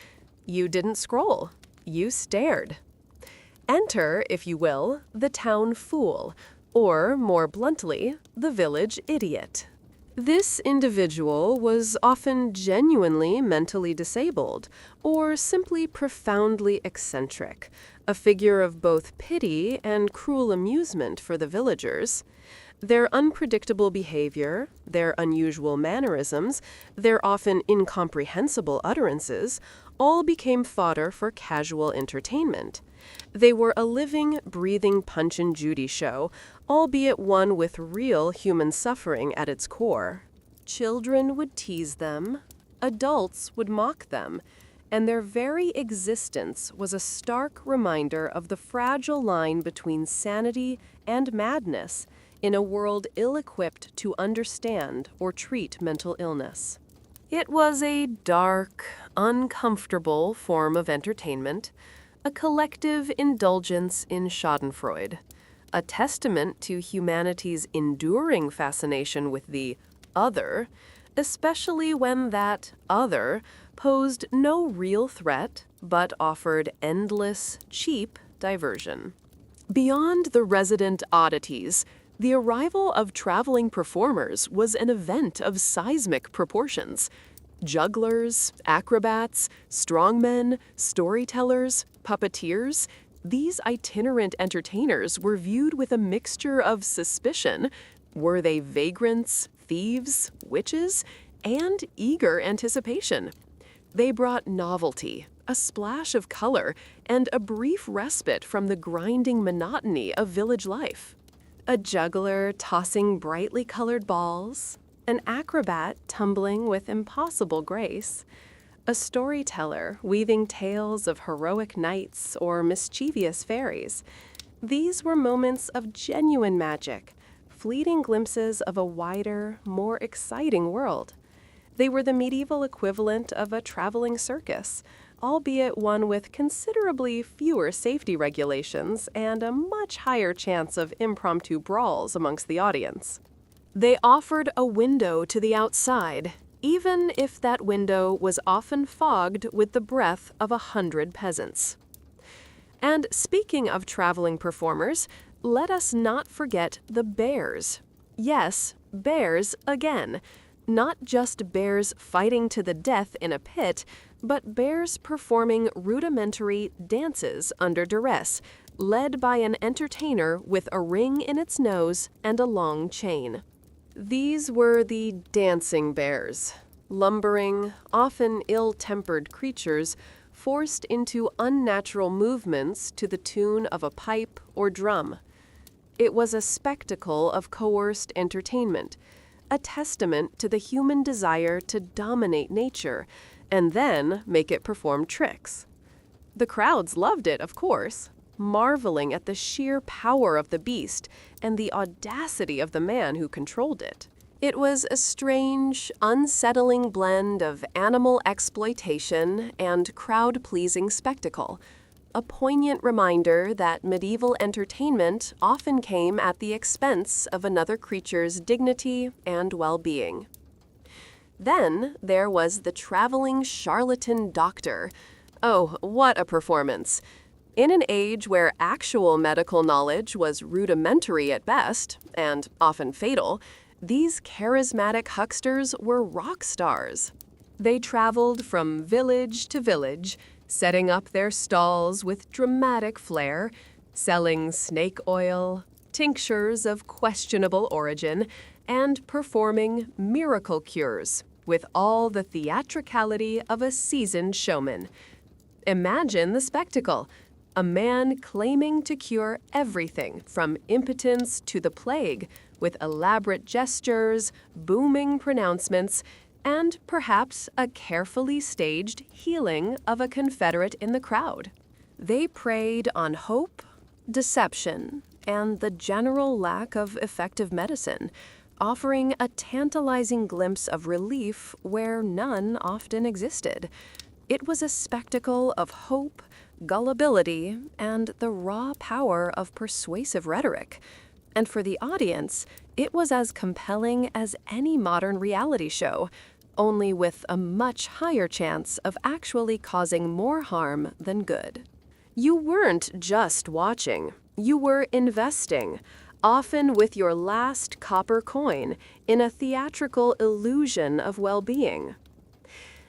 Speaker 1: You didn't scroll, you stared. Enter, if you will, the town fool, or, more bluntly, the village idiot. This individual was often genuinely mentally disabled, or simply profoundly eccentric, a figure of both pity and cruel amusement for the villagers. Their unpredictable behavior, their unusual mannerisms, their often incomprehensible utterances, all became fodder for casual entertainment. They were a living, breathing Punch and Judy show, albeit one with real human suffering at its core. Children would tease them, adults would mock them, and their very existence was a stark reminder of the fragile line between sanity and madness in a world ill-equipped to understand or treat mental illness. It was a dark, uncomfortable form of entertainment, a collective indulgence in schadenfreude, a testament to humanity's enduring fascination with the other, especially when that other posed no real threat but offered endless, cheap diversion. Beyond the resident oddities, the arrival of traveling performers was an event of seismic proportions. Jugglers, acrobats, strongmen, storytellers, puppeteers, these itinerant entertainers were viewed with a mixture of suspicion. Were they vagrants, thieves, witches, and eager anticipation? They brought novelty, a splash of color, and a brief respite from the grinding monotony of village life. A juggler tossing brightly colored balls, an acrobat tumbling with impossible grace, a storyteller weaving tales of heroic knights or mischievous fairies. These were moments of genuine magic, fleeting glimpses of a wider, more exciting world. They were the medieval equivalent of a traveling circus, albeit one with considerably fewer safety regulations and a much higher chance of impromptu brawls amongst the audience. They offered a window to the outside, even if that window was often fogged with the breath of 100 peasants. And speaking of traveling performers, let us not forget the bears. Yes, bears again. Not just bears fighting to the death in a pit, but bears performing rudimentary dances under duress, led by an entertainer with a ring in its nose and a long chain. These were the dancing bears, lumbering, often ill-tempered creatures forced into unnatural movements to the tune of a pipe or drum. It was a spectacle of coerced entertainment, a testament to the human desire to dominate nature and then make it perform tricks. The crowds loved it, of course, marveling at the sheer power of the beast and the audacity of the man who controlled it. It was a strange, unsettling blend of animal exploitation and crowd-pleasing spectacle, a poignant reminder that medieval entertainment often came at the expense of another creature's dignity and well-being. Then there was the traveling charlatan doctor. Oh, what a performance! In an age where actual medical knowledge was rudimentary at best, and often fatal, these charismatic hucksters were rock stars. They traveled from village to village, setting up their stalls with dramatic flair, selling snake oil, tinctures of questionable origin, and performing miracle cures with all the theatricality of a seasoned showman. Imagine the spectacle. A man claiming to cure everything from impotence to the plague, with elaborate gestures, booming pronouncements, and perhaps a carefully staged healing of a confederate in the crowd. They preyed on hope, deception, and the general lack of effective medicine, offering a tantalizing glimpse of relief where none often existed. It was a spectacle of hope, gullibility, and the raw power of persuasive rhetoric. And for the audience, it was as compelling as any modern reality show, only with a much higher chance of actually causing more harm than good. You weren't just watching, you were investing, often with your last copper coin, in a theatrical illusion of well-being.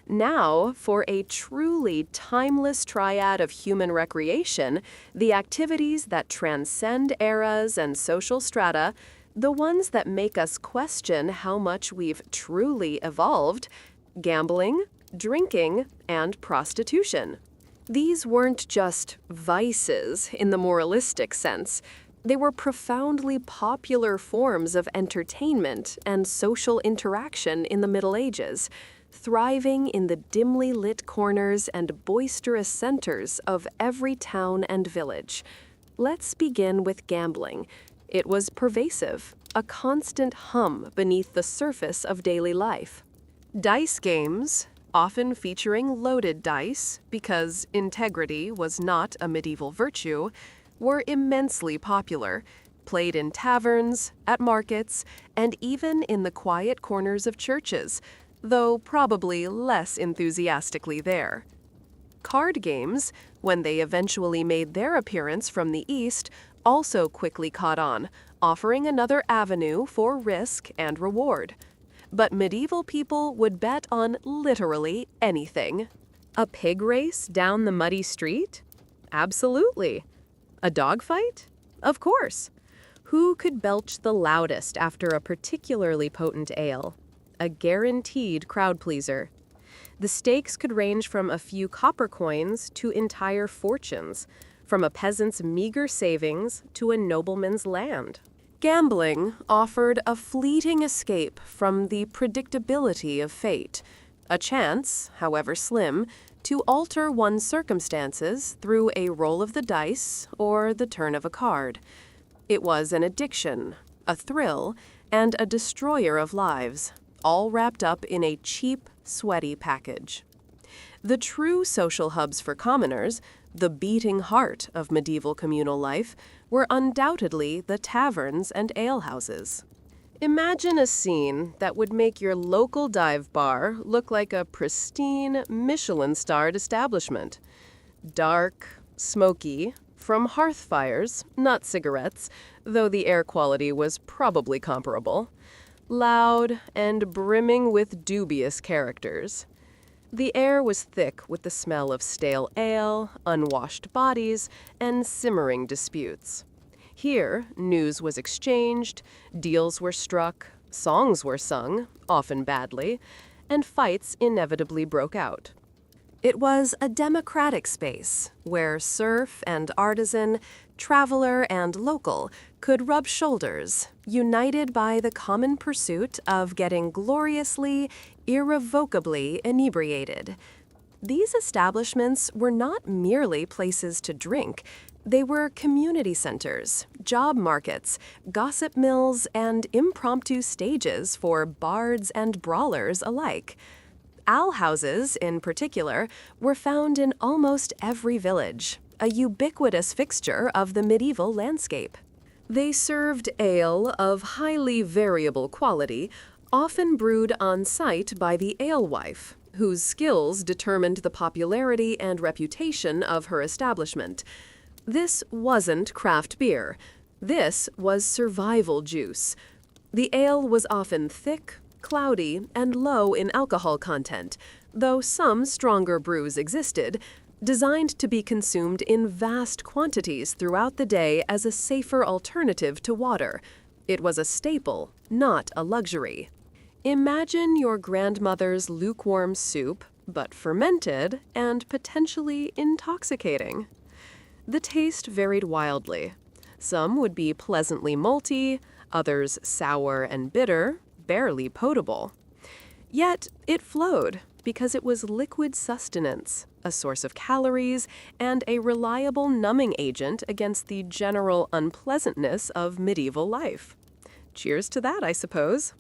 Speaker 1: Now, for a truly timeless triad of human recreation, the activities that transcend eras and social strata, the ones that make us question how much we've truly evolved: gambling, drinking, and prostitution. These weren't just vices in the moralistic sense. They were profoundly popular forms of entertainment and social interaction in the Middle Ages, thriving in the dimly lit corners and boisterous centers of every town and village. Let's begin with gambling. It was pervasive, a constant hum beneath the surface of daily life. Dice games, often featuring loaded dice because integrity was not a medieval virtue, were immensely popular, played in taverns, at markets, and even in the quiet corners of churches, though probably less enthusiastically there. Card games, when they eventually made their appearance from the East, also quickly caught on, offering another avenue for risk and reward. but medieval people would bet on literally anything. A pig race down the muddy street? Absolutely. A dogfight? Of course. Who could belch the loudest after a particularly potent ale? A guaranteed crowd pleaser. The stakes could range from a few copper coins to entire fortunes, from a peasant's meager savings to a nobleman's land. Gambling offered a fleeting escape from the predictability of fate, a chance, however slim, to alter one's circumstances through a roll of the dice or the turn of a card. It was an addiction, a thrill, and a destroyer of lives, all wrapped up in a cheap, sweaty package. The true social hubs for commoners, the beating heart of medieval communal life, were undoubtedly the taverns and alehouses. Imagine a scene that would make your local dive bar look like a pristine, Michelin-starred establishment. Dark, smoky, from hearth fires, not cigarettes, though the air quality was probably comparable. Loud and brimming with dubious characters. The air was thick with the smell of stale ale, unwashed bodies, and simmering disputes. Here, news was exchanged, deals were struck, songs were sung, often badly, and fights inevitably broke out. It was a democratic space where serf and artisan, traveler and local could rub shoulders, united by the common pursuit of getting gloriously, irrevocably inebriated. These establishments were not merely places to drink. They were community centers, job markets, gossip mills, and impromptu stages for bards and brawlers alike. Alehouses, in particular, were found in almost every village, a ubiquitous fixture of the medieval landscape. They served ale of highly variable quality, often brewed on site by the alewife, whose skills determined the popularity and reputation of her establishment. This wasn't craft beer. This was survival juice. The ale was often thick, cloudy, and low in alcohol content, though some stronger brews existed, designed to be consumed in vast quantities throughout the day as a safer alternative to water. It was a staple, not a luxury. Imagine your grandmother's lukewarm soup, but fermented and potentially intoxicating. The taste varied wildly. Some would be pleasantly malty, others sour and bitter, barely potable. Yet it flowed because it was liquid sustenance, a source of calories, and a reliable numbing agent against the general unpleasantness of medieval life. Cheers to that, I suppose.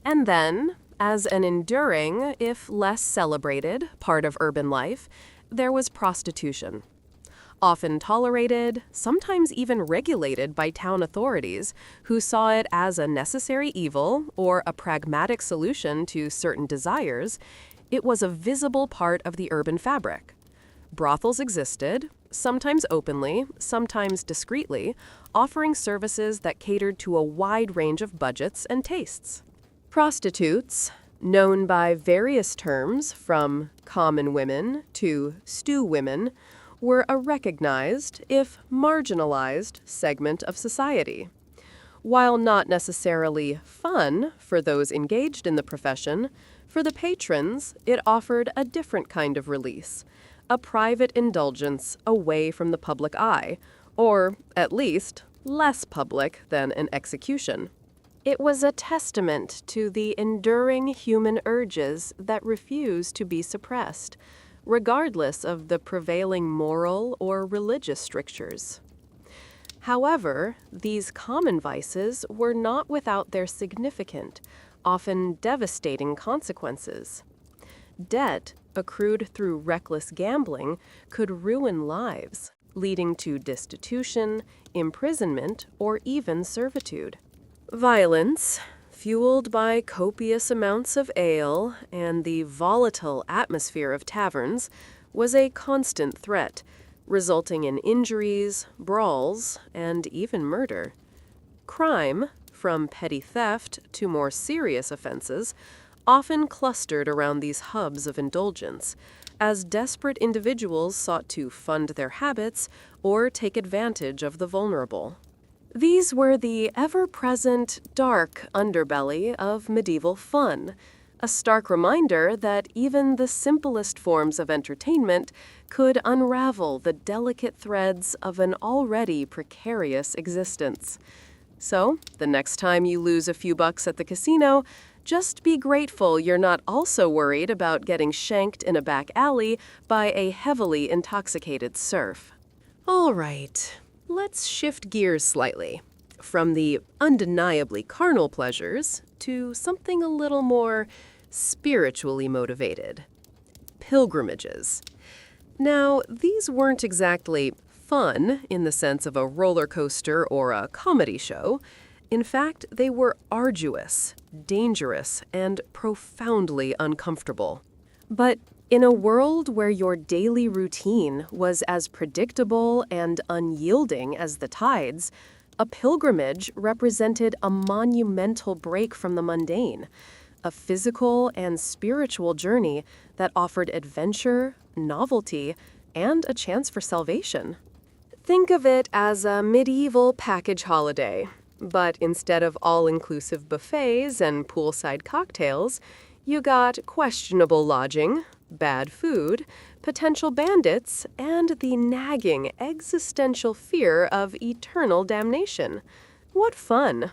Speaker 1: And then, as an enduring, if less celebrated, part of urban life, there was prostitution. Often tolerated, sometimes even regulated by town authorities, who saw it as a necessary evil or a pragmatic solution to certain desires, it was a visible part of the urban fabric. Brothels existed, sometimes openly, sometimes discreetly, offering services that catered to a wide range of budgets and tastes. Prostitutes, known by various terms from common women to stew women, were a recognized, if marginalized, segment of society. While not necessarily fun for those engaged in the profession, for the patrons it offered a different kind of release, a private indulgence away from the public eye, or, at least, less public than an execution. It was a testament to the enduring human urges that refuse to be suppressed, regardless of the prevailing moral or religious strictures. However, these common vices were not without their significant, often devastating consequences. Debt, accrued through reckless gambling, could ruin lives, leading to destitution, imprisonment, or even servitude. Violence, fueled by copious amounts of ale and the volatile atmosphere of taverns, was a constant threat, resulting in injuries, brawls, and even murder. Crime, from petty theft to more serious offenses, often clustered around these hubs of indulgence, as desperate individuals sought to fund their habits or take advantage of the vulnerable. These were the ever-present, dark underbelly of medieval fun, a stark reminder that even the simplest forms of entertainment could unravel the delicate threads of an already precarious existence. So, the next time you lose a few bucks at the casino, just be grateful you're not also worried about getting shanked in a back alley by a heavily intoxicated serf. All right, let's shift gears slightly. From the undeniably carnal pleasures to something a little more spiritually motivated. Pilgrimages. Now, these weren't exactly fun in the sense of a roller coaster or a comedy show. In fact, they were arduous, dangerous, and profoundly uncomfortable. But in a world where your daily routine was as predictable and unyielding as the tides, a pilgrimage represented a monumental break from the mundane, a physical and spiritual journey that offered adventure, novelty, and a chance for salvation. Think of it as a medieval package holiday, but instead of all-inclusive buffets and poolside cocktails, you got questionable lodging, bad food, potential bandits, and the nagging existential fear of eternal damnation. What fun!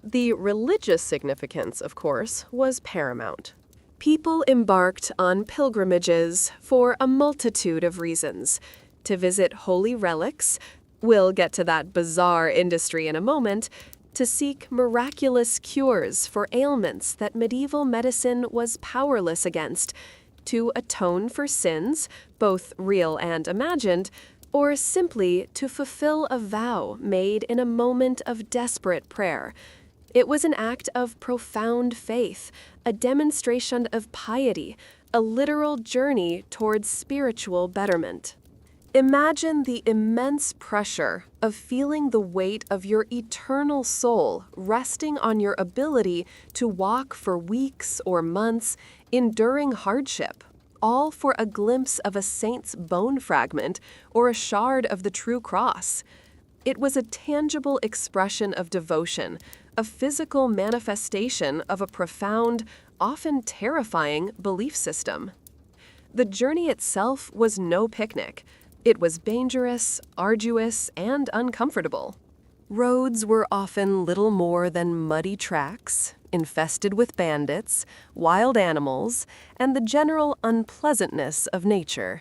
Speaker 1: The religious significance, of course, was paramount. People embarked on pilgrimages for a multitude of reasons. To visit holy relics, we'll get to that bizarre industry in a moment, to seek miraculous cures for ailments that medieval medicine was powerless against, to atone for sins, both real and imagined, or simply to fulfill a vow made in a moment of desperate prayer. It was an act of profound faith, a demonstration of piety, a literal journey towards spiritual betterment. Imagine the immense pressure of feeling the weight of your eternal soul resting on your ability to walk for weeks or months, enduring hardship, all for a glimpse of a saint's bone fragment or a shard of the true cross. It was a tangible expression of devotion, a physical manifestation of a profound, often terrifying belief system. The journey itself was no picnic. It was dangerous, arduous, and uncomfortable. Roads were often little more than muddy tracks, infested with bandits, wild animals, and the general unpleasantness of nature.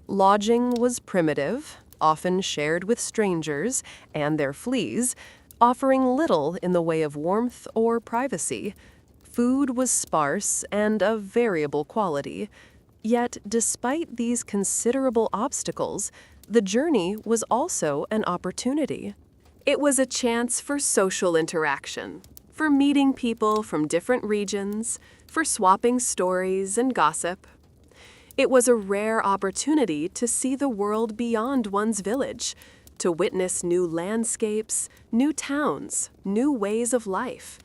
Speaker 1: Lodging was primitive, often shared with strangers and their fleas, offering little in the way of warmth or privacy. Food was sparse and of variable quality. Yet, despite these considerable obstacles, the journey was also an opportunity. It was a chance for social interaction, for meeting people from different regions, for swapping stories and gossip. It was a rare opportunity to see the world beyond one's village, to witness new landscapes, new towns, new ways of life.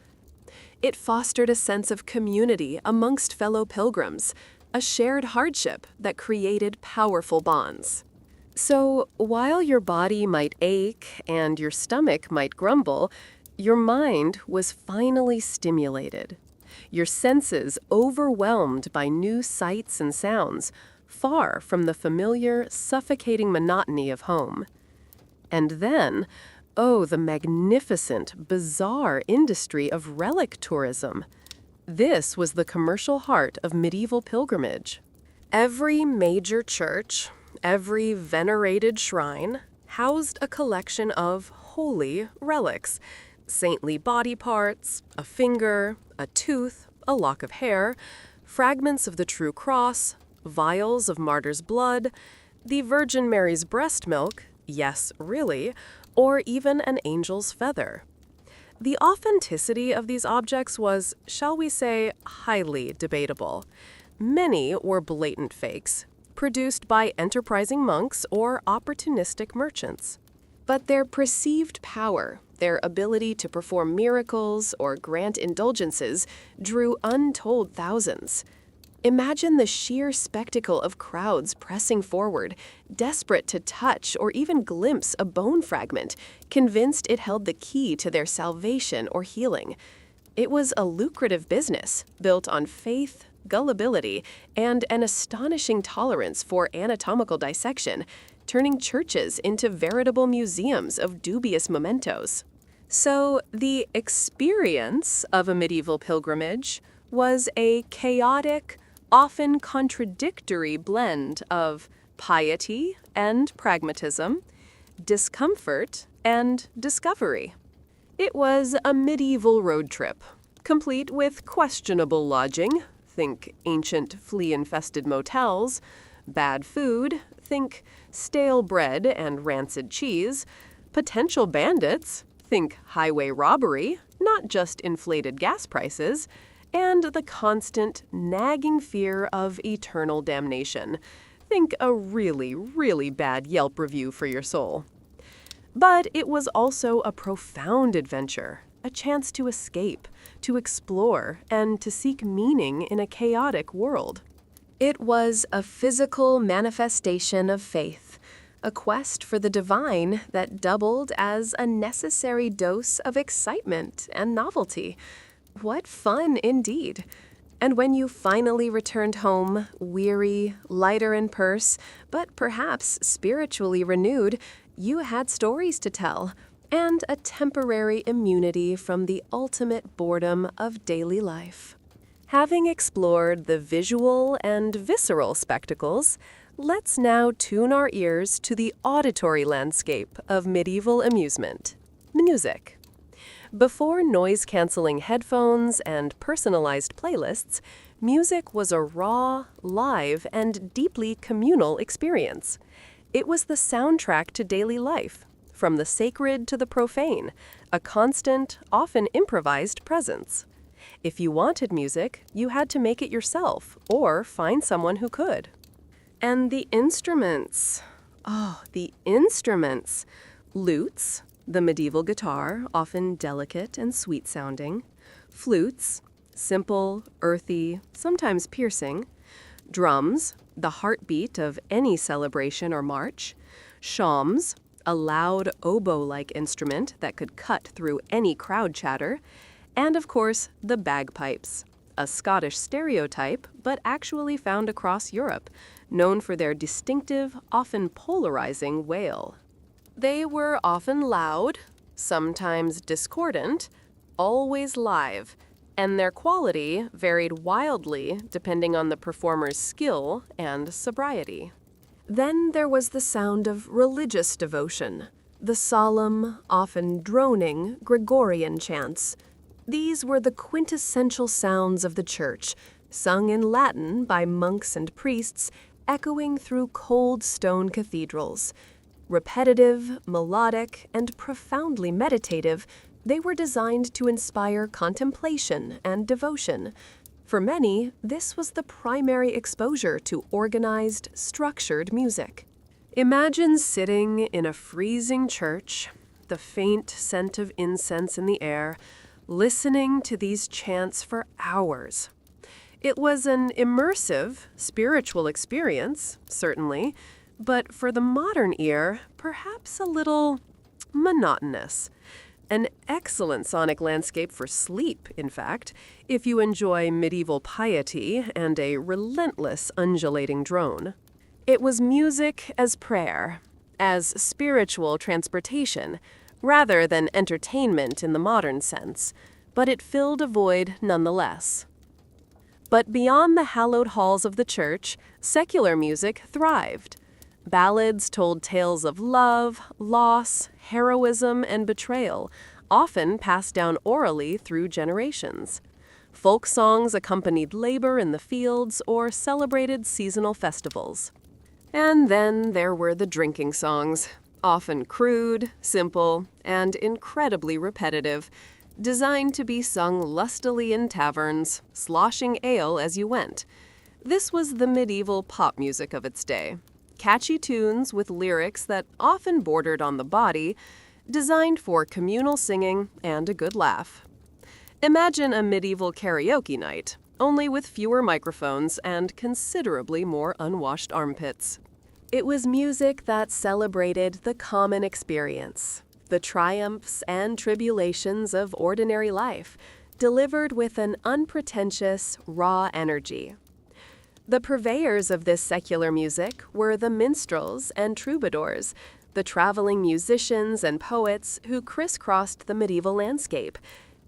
Speaker 1: It fostered a sense of community amongst fellow pilgrims, a shared hardship that created powerful bonds. So, while your body might ache and your stomach might grumble, your mind was finally stimulated. Your senses overwhelmed by new sights and sounds, far from the familiar, suffocating monotony of home. And then, oh, the magnificent, bizarre industry of relic tourism. This was the commercial heart of medieval pilgrimage. Every major church, every venerated shrine, housed a collection of holy relics, saintly body parts, a finger, a tooth, a lock of hair, fragments of the true cross, vials of martyr's blood, the Virgin Mary's breast milk, yes, really, or even an angel's feather. The authenticity of these objects was, shall we say, highly debatable. Many were blatant fakes, produced by enterprising monks or opportunistic merchants. But their perceived power, Their ability to perform miracles or grant indulgences drew untold thousands. Imagine the sheer spectacle of crowds pressing forward, desperate to touch or even glimpse a bone fragment, convinced it held the key to their salvation or healing. It was a lucrative business, built on faith, gullibility, and an astonishing tolerance for anatomical dissection, turning churches into veritable museums of dubious mementos. So, the experience of a medieval pilgrimage was a chaotic, often contradictory blend of piety and pragmatism, discomfort and discovery. It was a medieval road trip, complete with questionable lodging, think ancient flea-infested motels, bad food, think stale bread and rancid cheese, potential bandits, think highway robbery, not just inflated gas prices, and the constant, nagging fear of eternal damnation. Think a really, really bad Yelp review for your soul. But it was also a profound adventure, a chance to escape, to explore, and to seek meaning in a chaotic world. It was a physical manifestation of faith, a quest for the divine that doubled as a necessary dose of excitement and novelty. What fun indeed. And when you finally returned home, weary, lighter in purse, but perhaps spiritually renewed, you had stories to tell, and a temporary immunity from the ultimate boredom of daily life. Having explored the visual and visceral spectacles, let's now tune our ears to the auditory landscape of medieval amusement: music. Before noise-canceling headphones and personalized playlists, music was a raw, live, and deeply communal experience. It was the soundtrack to daily life, from the sacred to the profane, a constant, often improvised presence. If you wanted music, you had to make it yourself or find someone who could. And the instruments. Oh, the instruments. Lutes, the medieval guitar, often delicate and sweet-sounding. Flutes, simple, earthy, sometimes piercing. Drums, the heartbeat of any celebration or march. Shawms, a loud oboe-like instrument that could cut through any crowd chatter. And of course, the bagpipes, a Scottish stereotype, but actually found across Europe, known for their distinctive, often polarizing wail. They were often loud, sometimes discordant, always live, and their quality varied wildly depending on the performer's skill and sobriety. Then there was the sound of religious devotion, the solemn, often droning Gregorian chants. These were the quintessential sounds of the church, sung in Latin by monks and priests, echoing through cold stone cathedrals. Repetitive, melodic, and profoundly meditative, they were designed to inspire contemplation and devotion. For many, this was the primary exposure to organized, structured music. Imagine sitting in a freezing church, the faint scent of incense in the air, listening to these chants for hours. It was an immersive, spiritual experience, certainly, but for the modern ear, perhaps a little monotonous. An excellent sonic landscape for sleep, in fact, if you enjoy medieval piety and a relentless undulating drone. It was music as prayer, as spiritual transportation, rather than entertainment in the modern sense, but it filled a void nonetheless. But beyond the hallowed halls of the church, secular music thrived. Ballads told tales of love, loss, heroism, and betrayal, often passed down orally through generations. Folk songs accompanied labor in the fields or celebrated seasonal festivals. And then there were the drinking songs, often crude, simple, and incredibly repetitive, designed to be sung lustily in taverns, sloshing ale as you went. This was the medieval pop music of its day. Catchy tunes with lyrics that often bordered on the body, designed for communal singing and a good laugh. Imagine a medieval karaoke night, only with fewer microphones and considerably more unwashed armpits. It was music that celebrated the common experience, the triumphs and tribulations of ordinary life, delivered with an unpretentious, raw energy. The purveyors of this secular music were the minstrels and troubadours, the traveling musicians and poets who crisscrossed the medieval landscape.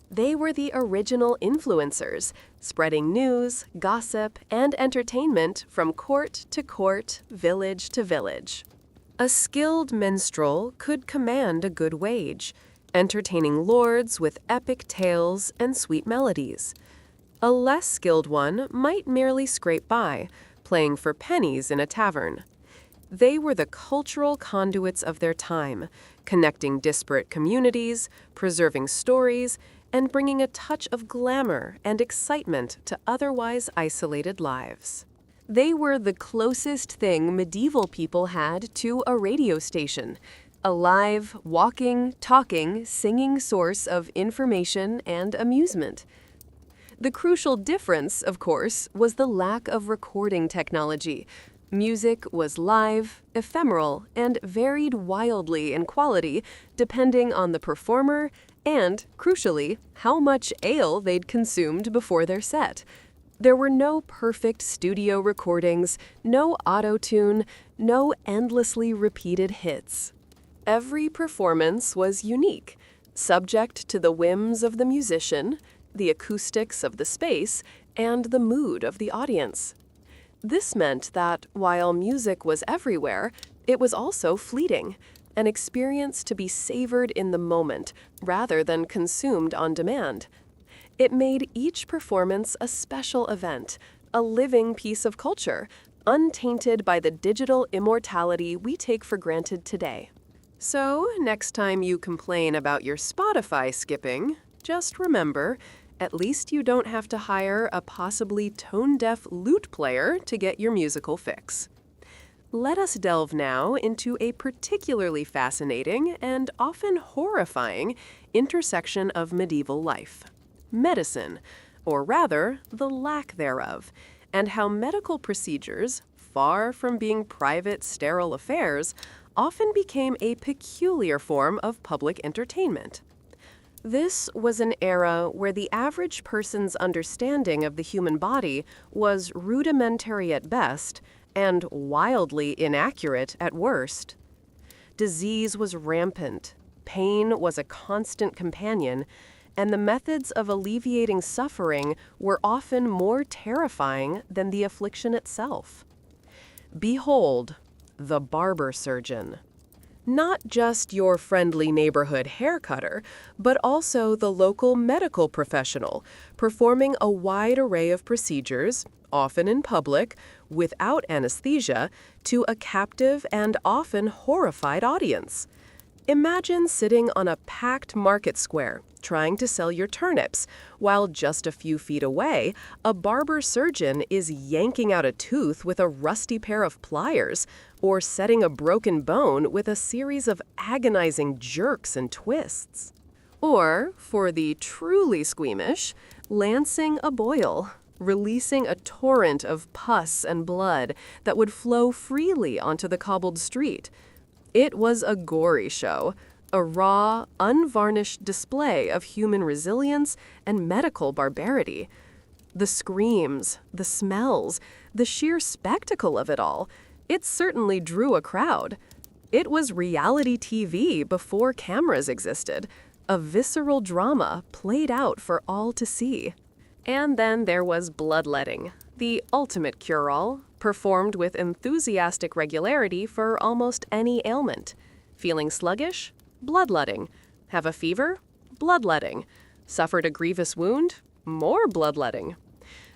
Speaker 1: They were the original influencers, spreading news, gossip, and entertainment from court to court, village to village. A skilled minstrel could command a good wage, entertaining lords with epic tales and sweet melodies. A less skilled one might merely scrape by, playing for pennies in a tavern. They were the cultural conduits of their time, connecting disparate communities, preserving stories, and bringing a touch of glamour and excitement to otherwise isolated lives. They were the closest thing medieval people had to a radio station, a live, walking, talking, singing source of information and amusement. The crucial difference, of course, was the lack of recording technology. Music was live, ephemeral, and varied wildly in quality depending on the performer and, crucially, how much ale they'd consumed before their set. There were no perfect studio recordings, no auto-tune, no endlessly repeated hits. Every performance was unique, subject to the whims of the musician, the acoustics of the space, and the mood of the audience. This meant that, while music was everywhere, it was also fleeting, an experience to be savored in the moment rather than consumed on demand. It made each performance a special event, a living piece of culture, untainted by the digital immortality we take for granted today. So, next time you complain about your Spotify skipping, just remember, at least you don't have to hire a possibly tone-deaf lute player to get your musical fix. Let us delve now into a particularly fascinating and often horrifying intersection of medieval life: medicine, or rather, the lack thereof, and how medical procedures, far from being private, sterile affairs, often became a peculiar form of public entertainment. This was an era where the average person's understanding of the human body was rudimentary at best and wildly inaccurate at worst. Disease was rampant, pain was a constant companion, and the methods of alleviating suffering were often more terrifying than the affliction itself. Behold, the barber surgeon. Not just your friendly neighborhood hair cutter, but also the local medical professional, performing a wide array of procedures, often in public, without anesthesia, to a captive and often horrified audience. Imagine sitting on a packed market square, trying to sell your turnips, while just a few feet away, a barber surgeon is yanking out a tooth with a rusty pair of pliers, or setting a broken bone with a series of agonizing jerks and twists. Or, for the truly squeamish, lancing a boil, releasing a torrent of pus and blood that would flow freely onto the cobbled street. It was a gory show, a raw, unvarnished display of human resilience and medical barbarity. The screams, the smells, the sheer spectacle of it all, it certainly drew a crowd. It was reality TV before cameras existed, a visceral drama played out for all to see. And then there was bloodletting, the ultimate cure-all, performed with enthusiastic regularity for almost any ailment. Feeling sluggish? Bloodletting. Have a fever? Bloodletting. Suffered a grievous wound? More bloodletting.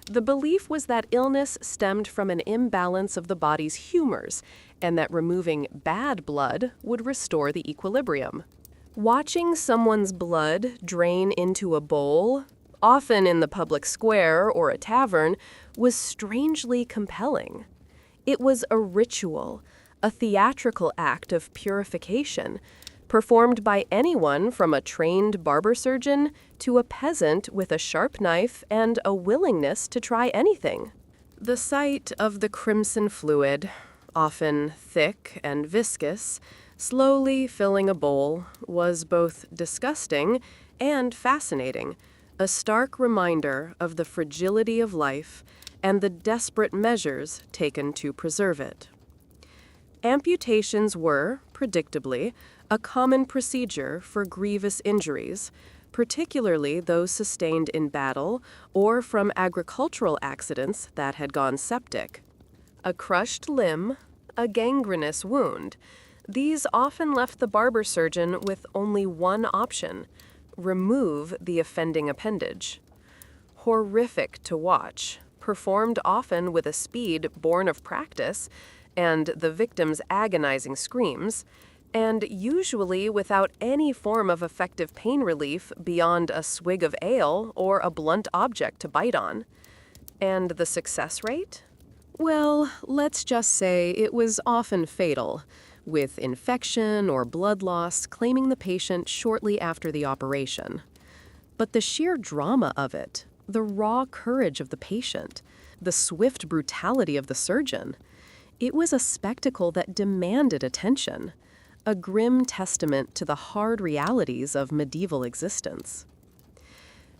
Speaker 1: The belief was that illness stemmed from an imbalance of the body's humors, and that removing bad blood would restore the equilibrium. Watching someone's blood drain into a bowl, often in the public square or a tavern, was strangely compelling. It was a ritual, a theatrical act of purification, performed by anyone from a trained barber surgeon to a peasant with a sharp knife and a willingness to try anything. The sight of the crimson fluid, often thick and viscous, slowly filling a bowl, was both disgusting and fascinating, a stark reminder of the fragility of life and the desperate measures taken to preserve it. Amputations were, predictably, a common procedure for grievous injuries, particularly those sustained in battle or from agricultural accidents that had gone septic. A crushed limb, a gangrenous wound, these often left the barber surgeon with only one option: remove the offending appendage. Horrific to watch, performed often with a speed born of practice and the victim's agonizing screams, and usually without any form of effective pain relief beyond a swig of ale or a blunt object to bite on. And the success rate? Well, let's just say it was often fatal, with infection or blood loss claiming the patient shortly after the operation. But the sheer drama of it, the raw courage of the patient, the swift brutality of the surgeon, it was a spectacle that demanded attention, a grim testament to the hard realities of medieval existence.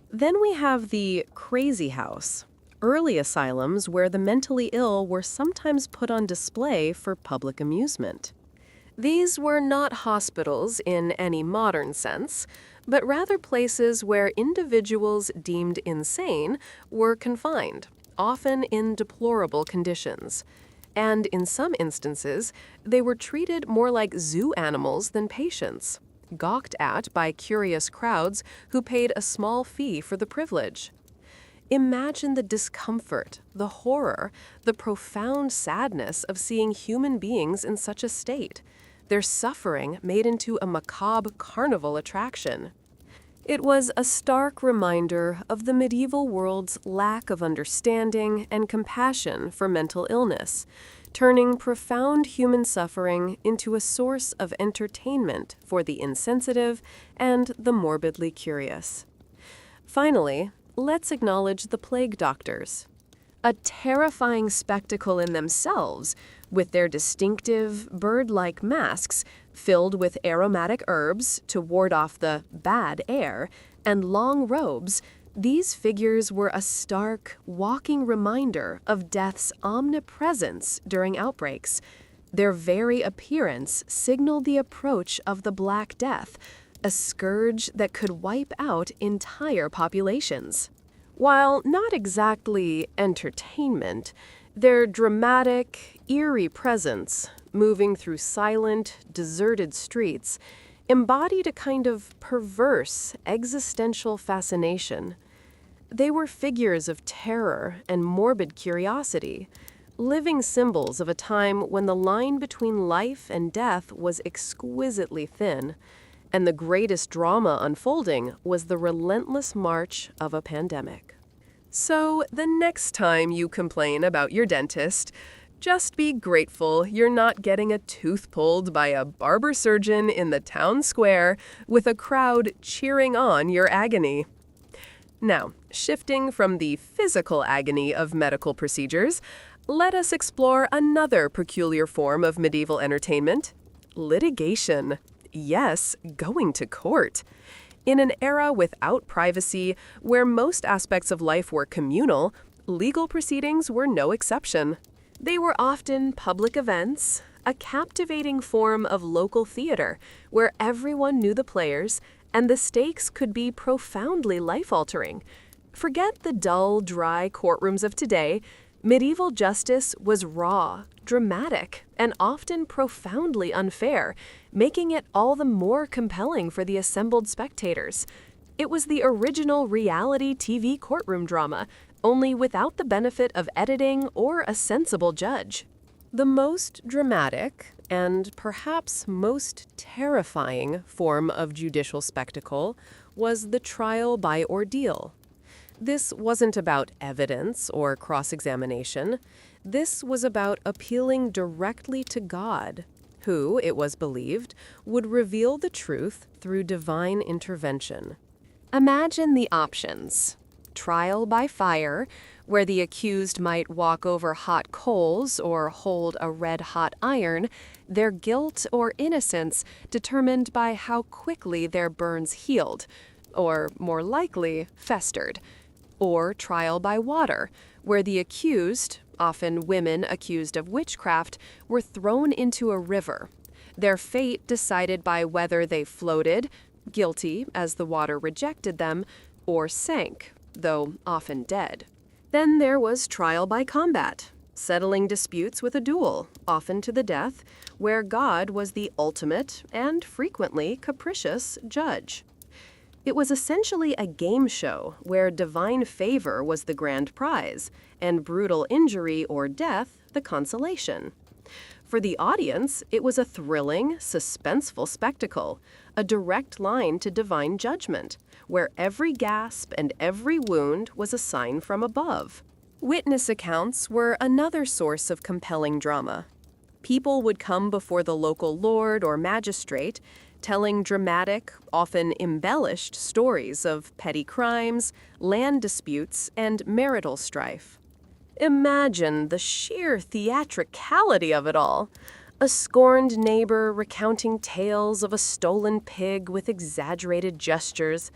Speaker 1: Then we have the crazy house, early asylums where the mentally ill were sometimes put on display for public amusement. These were not hospitals in any modern sense, but rather places where individuals deemed insane were confined, often in deplorable conditions. And in some instances, they were treated more like zoo animals than patients, gawked at by curious crowds who paid a small fee for the privilege. Imagine the discomfort, the horror, the profound sadness of seeing human beings in such a state, their suffering made into a macabre carnival attraction. It was a stark reminder of the medieval world's lack of understanding and compassion for mental illness, turning profound human suffering into a source of entertainment for the insensitive and the morbidly curious. Finally, let's acknowledge the plague doctors. A terrifying spectacle in themselves, with their distinctive, bird-like masks filled with aromatic herbs to ward off the bad air, and long robes, these figures were a stark, walking reminder of death's omnipresence during outbreaks. Their very appearance signaled the approach of the Black Death, a scourge that could wipe out entire populations. While not exactly entertainment, their dramatic, eerie presence, moving through silent, deserted streets, embodied a kind of perverse, existential fascination. They were figures of terror and morbid curiosity, living symbols of a time when the line between life and death was exquisitely thin, and the greatest drama unfolding was the relentless march of a pandemic. So, the next time you complain about your dentist, just be grateful you're not getting a tooth pulled by a barber surgeon in the town square with a crowd cheering on your agony. Now, shifting from the physical agony of medical procedures, let us explore another peculiar form of medieval entertainment: litigation. Yes, going to court. In an era without privacy, where most aspects of life were communal, legal proceedings were no exception. They were often public events, a captivating form of local theater where everyone knew the players and the stakes could be profoundly life-altering. Forget the dull, dry courtrooms of today. Medieval justice was raw, dramatic, and often profoundly unfair, making it all the more compelling for the assembled spectators. It was the original reality TV courtroom drama, only without the benefit of editing or a sensible judge. The most dramatic and perhaps most terrifying form of judicial spectacle was the trial by ordeal. This wasn't about evidence or cross-examination. This was about appealing directly to God, who, it was believed, would reveal the truth through divine intervention. Imagine the options. Trial by fire, where the accused might walk over hot coals or hold a red-hot iron, their guilt or innocence determined by how quickly their burns healed, or, more likely, festered. Or trial by water, where the accused, often women accused of witchcraft, were thrown into a river. Their fate decided by whether they floated, guilty as the water rejected them, or sank, though often dead. Then there was trial by combat, settling disputes with a duel, often to the death, where God was the ultimate and frequently capricious judge. It was essentially a game show where divine favor was the grand prize and brutal injury or death the consolation. For the audience, it was a thrilling, suspenseful spectacle, a direct line to divine judgment, where every gasp and every wound was a sign from above. Witness accounts were another source of compelling drama. People would come before the local lord or magistrate, telling dramatic, often embellished stories of petty crimes, land disputes, and marital strife. Imagine the sheer theatricality of it all. A scorned neighbor recounting tales of a stolen pig with exaggerated gestures,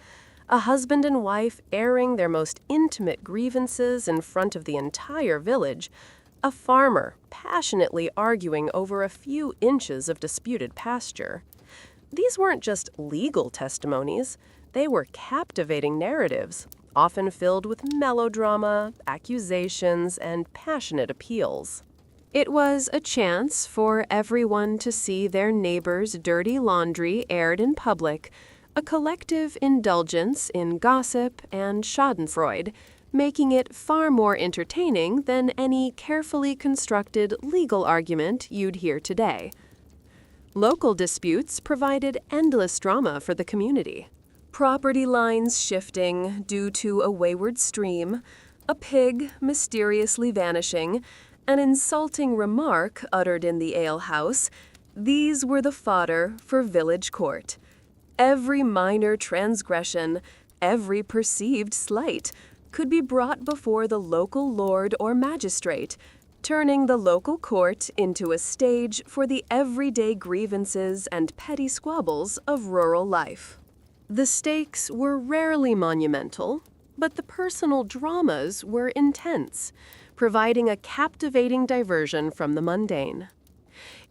Speaker 1: a husband and wife airing their most intimate grievances in front of the entire village, a farmer passionately arguing over a few inches of disputed pasture. These weren't just legal testimonies, they were captivating narratives, often filled with melodrama, accusations, and passionate appeals. It was a chance for everyone to see their neighbor's dirty laundry aired in public, a collective indulgence in gossip and schadenfreude, making it far more entertaining than any carefully constructed legal argument you'd hear today. Local disputes provided endless drama for the community. Property lines shifting due to a wayward stream, a pig mysteriously vanishing, an insulting remark uttered in the alehouse, these were the fodder for village court. Every minor transgression, every perceived slight, could be brought before the local lord or magistrate, turning the local court into a stage for the everyday grievances and petty squabbles of rural life. The stakes were rarely monumental, but the personal dramas were intense, providing a captivating diversion from the mundane.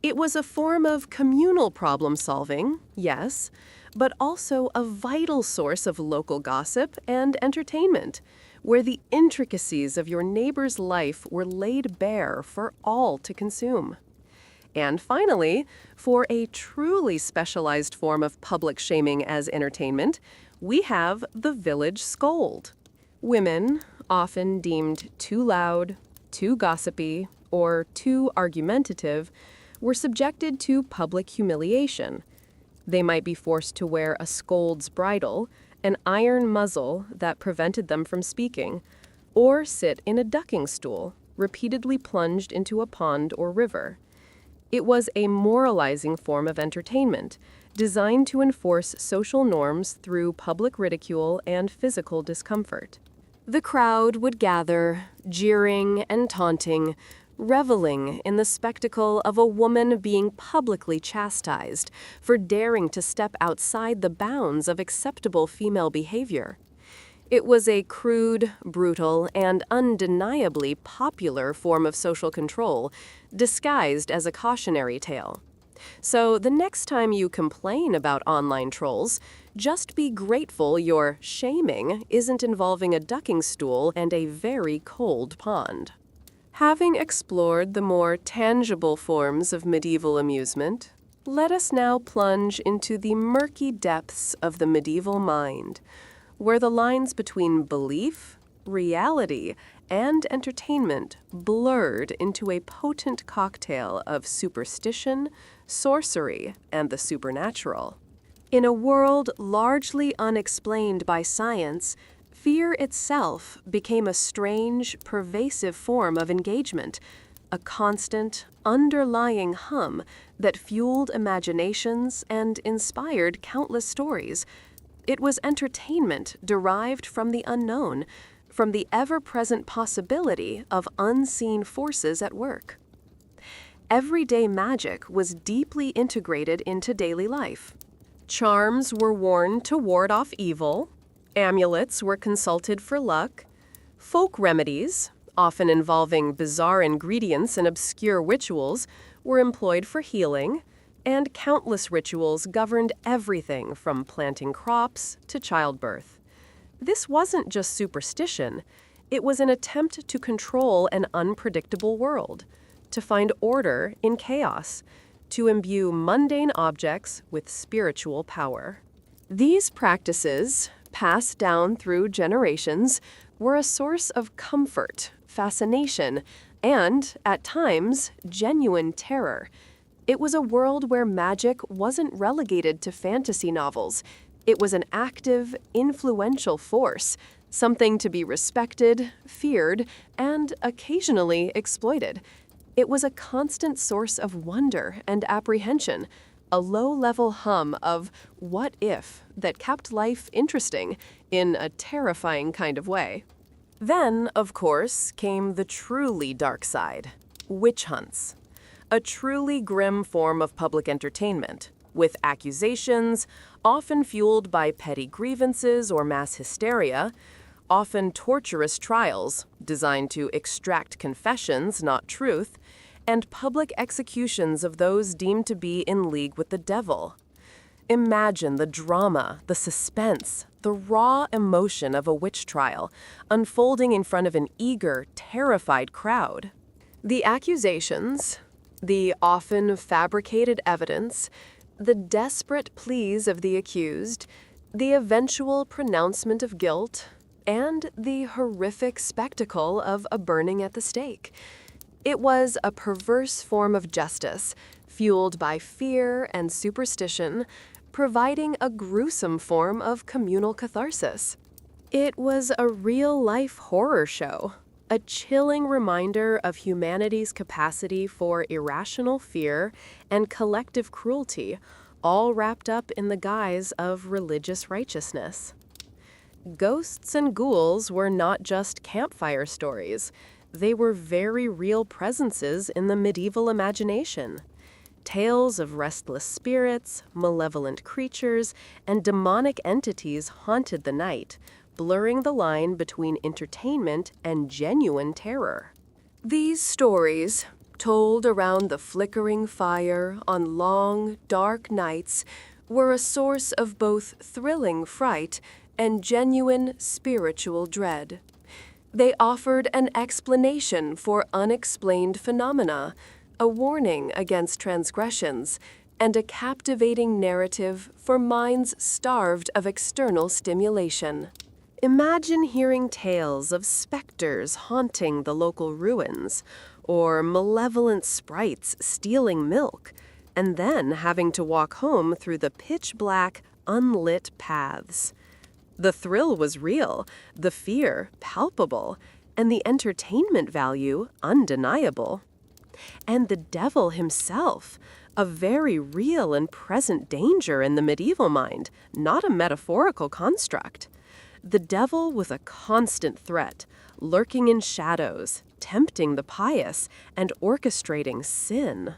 Speaker 1: It was a form of communal problem-solving, yes, but also a vital source of local gossip and entertainment, where the intricacies of your neighbor's life were laid bare for all to consume. And finally, for a truly specialized form of public shaming as entertainment, we have the village scold. Women, often deemed too loud, too gossipy, or too argumentative, were subjected to public humiliation. They might be forced to wear a scold's bridle, an iron muzzle that prevented them from speaking, or sit in a ducking stool, repeatedly plunged into a pond or river. It was a moralizing form of entertainment, designed to enforce social norms through public ridicule and physical discomfort. The crowd would gather, jeering and taunting, reveling in the spectacle of a woman being publicly chastised for daring to step outside the bounds of acceptable female behavior. It was a crude, brutal, and undeniably popular form of social control, disguised as a cautionary tale. So the next time you complain about online trolls, just be grateful your shaming isn't involving a ducking stool and a very cold pond. Having explored the more tangible forms of medieval amusement, let us now plunge into the murky depths of the medieval mind, where the lines between belief, reality, and entertainment blurred into a potent cocktail of superstition, sorcery, and the supernatural. In a world largely unexplained by science, fear itself became a strange, pervasive form of engagement, a constant, underlying hum that fueled imaginations and inspired countless stories. It was entertainment derived from the unknown, from the ever-present possibility of unseen forces at work. Everyday magic was deeply integrated into daily life. Charms were worn to ward off evil, amulets were consulted for luck, folk remedies, often involving bizarre ingredients and obscure rituals, were employed for healing, and countless rituals governed everything from planting crops to childbirth. This wasn't just superstition, it was an attempt to control an unpredictable world, to find order in chaos, to imbue mundane objects with spiritual power. These practices, passed down through generations, were a source of comfort, fascination, and, at times, genuine terror. It was a world where magic wasn't relegated to fantasy novels. It was an active, influential force, something to be respected, feared, and occasionally exploited. It was a constant source of wonder and apprehension, a low-level hum of what if that kept life interesting in a terrifying kind of way. Then, of course, came the truly dark side, witch hunts. A truly grim form of public entertainment, with accusations, often fueled by petty grievances or mass hysteria, often torturous trials designed to extract confessions, not truth, and public executions of those deemed to be in league with the devil. Imagine the drama, the suspense, the raw emotion of a witch trial unfolding in front of an eager, terrified crowd. The accusations, the often fabricated evidence, the desperate pleas of the accused, the eventual pronouncement of guilt, and the horrific spectacle of a burning at the stake. It was a perverse form of justice, fueled by fear and superstition, providing a gruesome form of communal catharsis. It was a real-life horror show, a chilling reminder of humanity's capacity for irrational fear and collective cruelty, all wrapped up in the guise of religious righteousness. Ghosts and ghouls were not just campfire stories. They were very real presences in the medieval imagination. Tales of restless spirits, malevolent creatures, and demonic entities haunted the night, blurring the line between entertainment and genuine terror. These stories, told around the flickering fire on long, dark nights, were a source of both thrilling fright and genuine spiritual dread. They offered an explanation for unexplained phenomena, a warning against transgressions, and a captivating narrative for minds starved of external stimulation. Imagine hearing tales of specters haunting the local ruins, or malevolent sprites stealing milk, and then having to walk home through the pitch-black, unlit paths. The thrill was real, the fear palpable, and the entertainment value undeniable. And the devil himself, a very real and present danger in the medieval mind, not a metaphorical construct. The devil was a constant threat, lurking in shadows, tempting the pious, and orchestrating sin.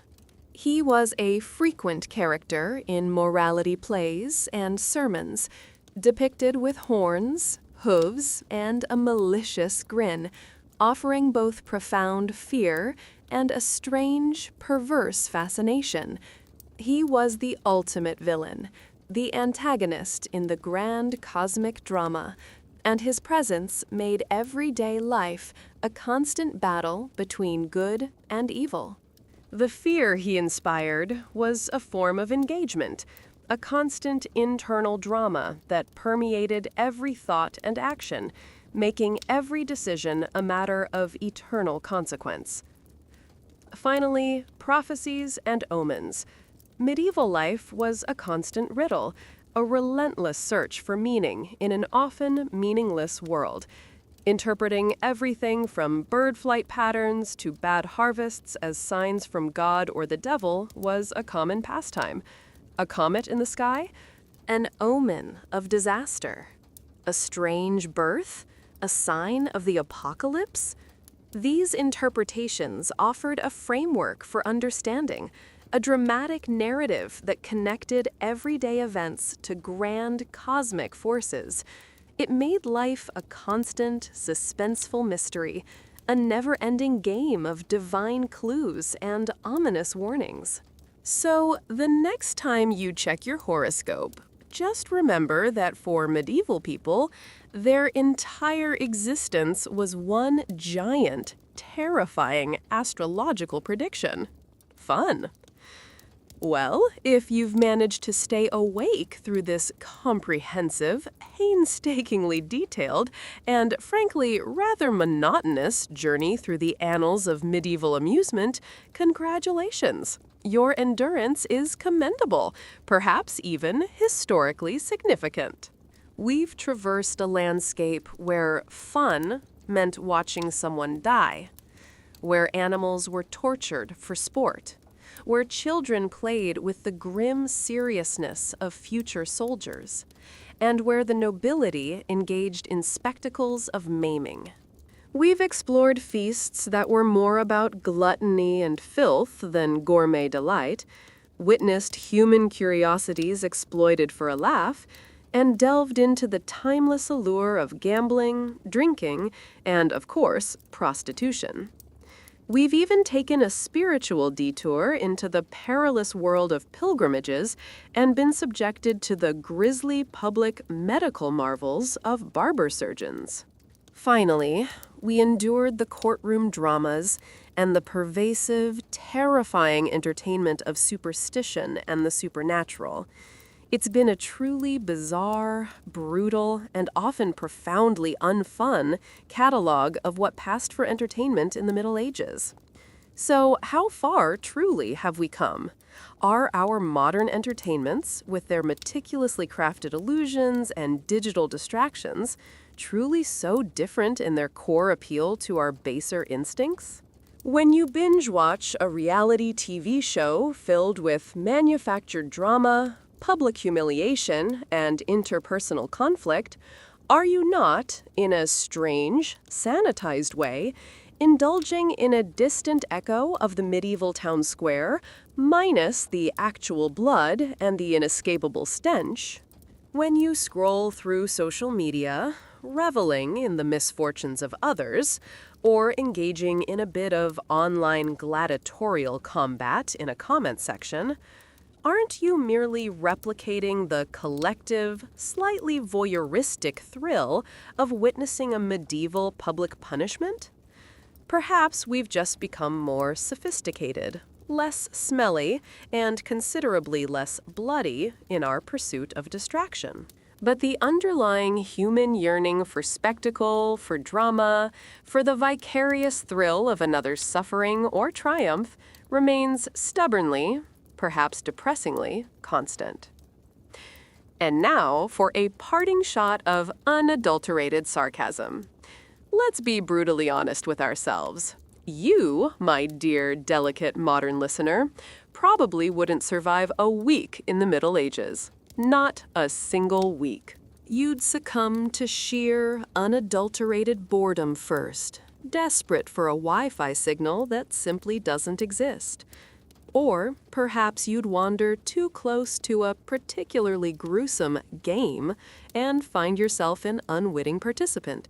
Speaker 1: He was a frequent character in morality plays and sermons, depicted with horns, hooves, and a malicious grin, offering both profound fear and a strange, perverse fascination. He was the ultimate villain, the antagonist in the grand cosmic drama, and his presence made everyday life a constant battle between good and evil. The fear he inspired was a form of engagement, a constant internal drama that permeated every thought and action, making every decision a matter of eternal consequence. Finally, prophecies and omens. Medieval life was a constant riddle, a relentless search for meaning in an often meaningless world. Interpreting everything from bird flight patterns to bad harvests as signs from God or the devil was a common pastime. A comet in the sky? An omen of disaster. A strange birth? A sign of the apocalypse? These interpretations offered a framework for understanding, a dramatic narrative that connected everyday events to grand cosmic forces. It made life a constant, suspenseful mystery, a never-ending game of divine clues and ominous warnings. So, the next time you check your horoscope, just remember that for medieval people, their entire existence was one giant, terrifying astrological prediction. Fun. Well, if you've managed to stay awake through this comprehensive, painstakingly detailed, and frankly rather monotonous journey through the annals of medieval amusement, congratulations. Your endurance is commendable, perhaps even historically significant. We've traversed a landscape where fun meant watching someone die, where animals were tortured for sport, where children played with the grim seriousness of future soldiers, and where the nobility engaged in spectacles of maiming. We've explored feasts that were more about gluttony and filth than gourmet delight, witnessed human curiosities exploited for a laugh, and delved into the timeless allure of gambling, drinking, and, of course, prostitution. We've even taken a spiritual detour into the perilous world of pilgrimages and been subjected to the grisly public medical marvels of barber surgeons. Finally, we endured the courtroom dramas and the pervasive, terrifying entertainment of superstition and the supernatural. It's been a truly bizarre, brutal, and often profoundly unfun catalog of what passed for entertainment in the Middle Ages. So, how far truly have we come? Are our modern entertainments, with their meticulously crafted illusions and digital distractions, truly so different in their core appeal to our baser instincts? When you binge-watch a reality TV show filled with manufactured drama, public humiliation, and interpersonal conflict, are you not, in a strange, sanitized way, indulging in a distant echo of the medieval town square, minus the actual blood and the inescapable stench? When you scroll through social media, reveling in the misfortunes of others, or engaging in a bit of online gladiatorial combat in a comment section, aren't you merely replicating the collective, slightly voyeuristic thrill of witnessing a medieval public punishment? Perhaps we've just become more sophisticated, less smelly, and considerably less bloody in our pursuit of distraction. But the underlying human yearning for spectacle, for drama, for the vicarious thrill of another's suffering or triumph remains stubbornly, perhaps depressingly, constant. And now for a parting shot of unadulterated sarcasm. Let's be brutally honest with ourselves. You, my dear, delicate modern listener, probably wouldn't survive a week in the Middle Ages. Not a single week. You'd succumb to sheer, unadulterated boredom first, desperate for a Wi-Fi signal that simply doesn't exist. Or perhaps you'd wander too close to a particularly gruesome game and find yourself an unwitting participant.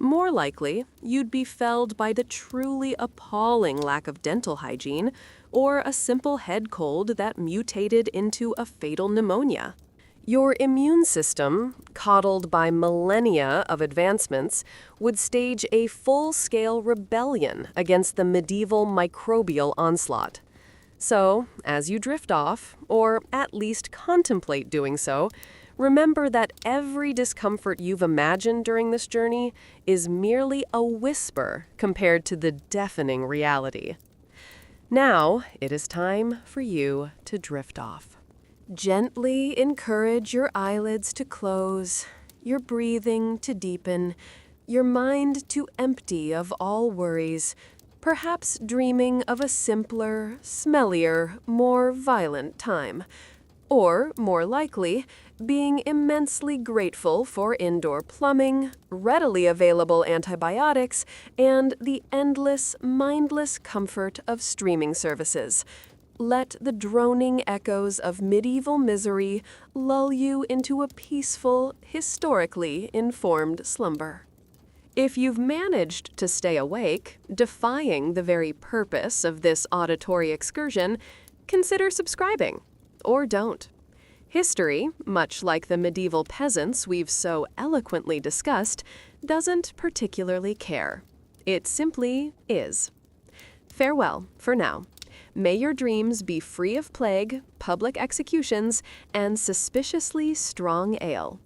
Speaker 1: More likely, you'd be felled by the truly appalling lack of dental hygiene or a simple head cold that mutated into a fatal pneumonia. Your immune system, coddled by millennia of advancements, would stage a full-scale rebellion against the medieval microbial onslaught. So, as you drift off, or at least contemplate doing so, remember that every discomfort you've imagined during this journey is merely a whisper compared to the deafening reality. Now, it is time for you to drift off. Gently encourage your eyelids to close, your breathing to deepen, your mind to empty of all worries, perhaps dreaming of a simpler, smellier, more violent time. Or, more likely, being immensely grateful for indoor plumbing, readily available antibiotics, and the endless, mindless comfort of streaming services. Let the droning echoes of medieval misery lull you into a peaceful, historically informed slumber. If you've managed to stay awake, defying the very purpose of this auditory excursion, consider subscribing. Or don't. History, much like the medieval peasants we've so eloquently discussed, doesn't particularly care. It simply is. Farewell for now. May your dreams be free of plague, public executions, and suspiciously strong ale.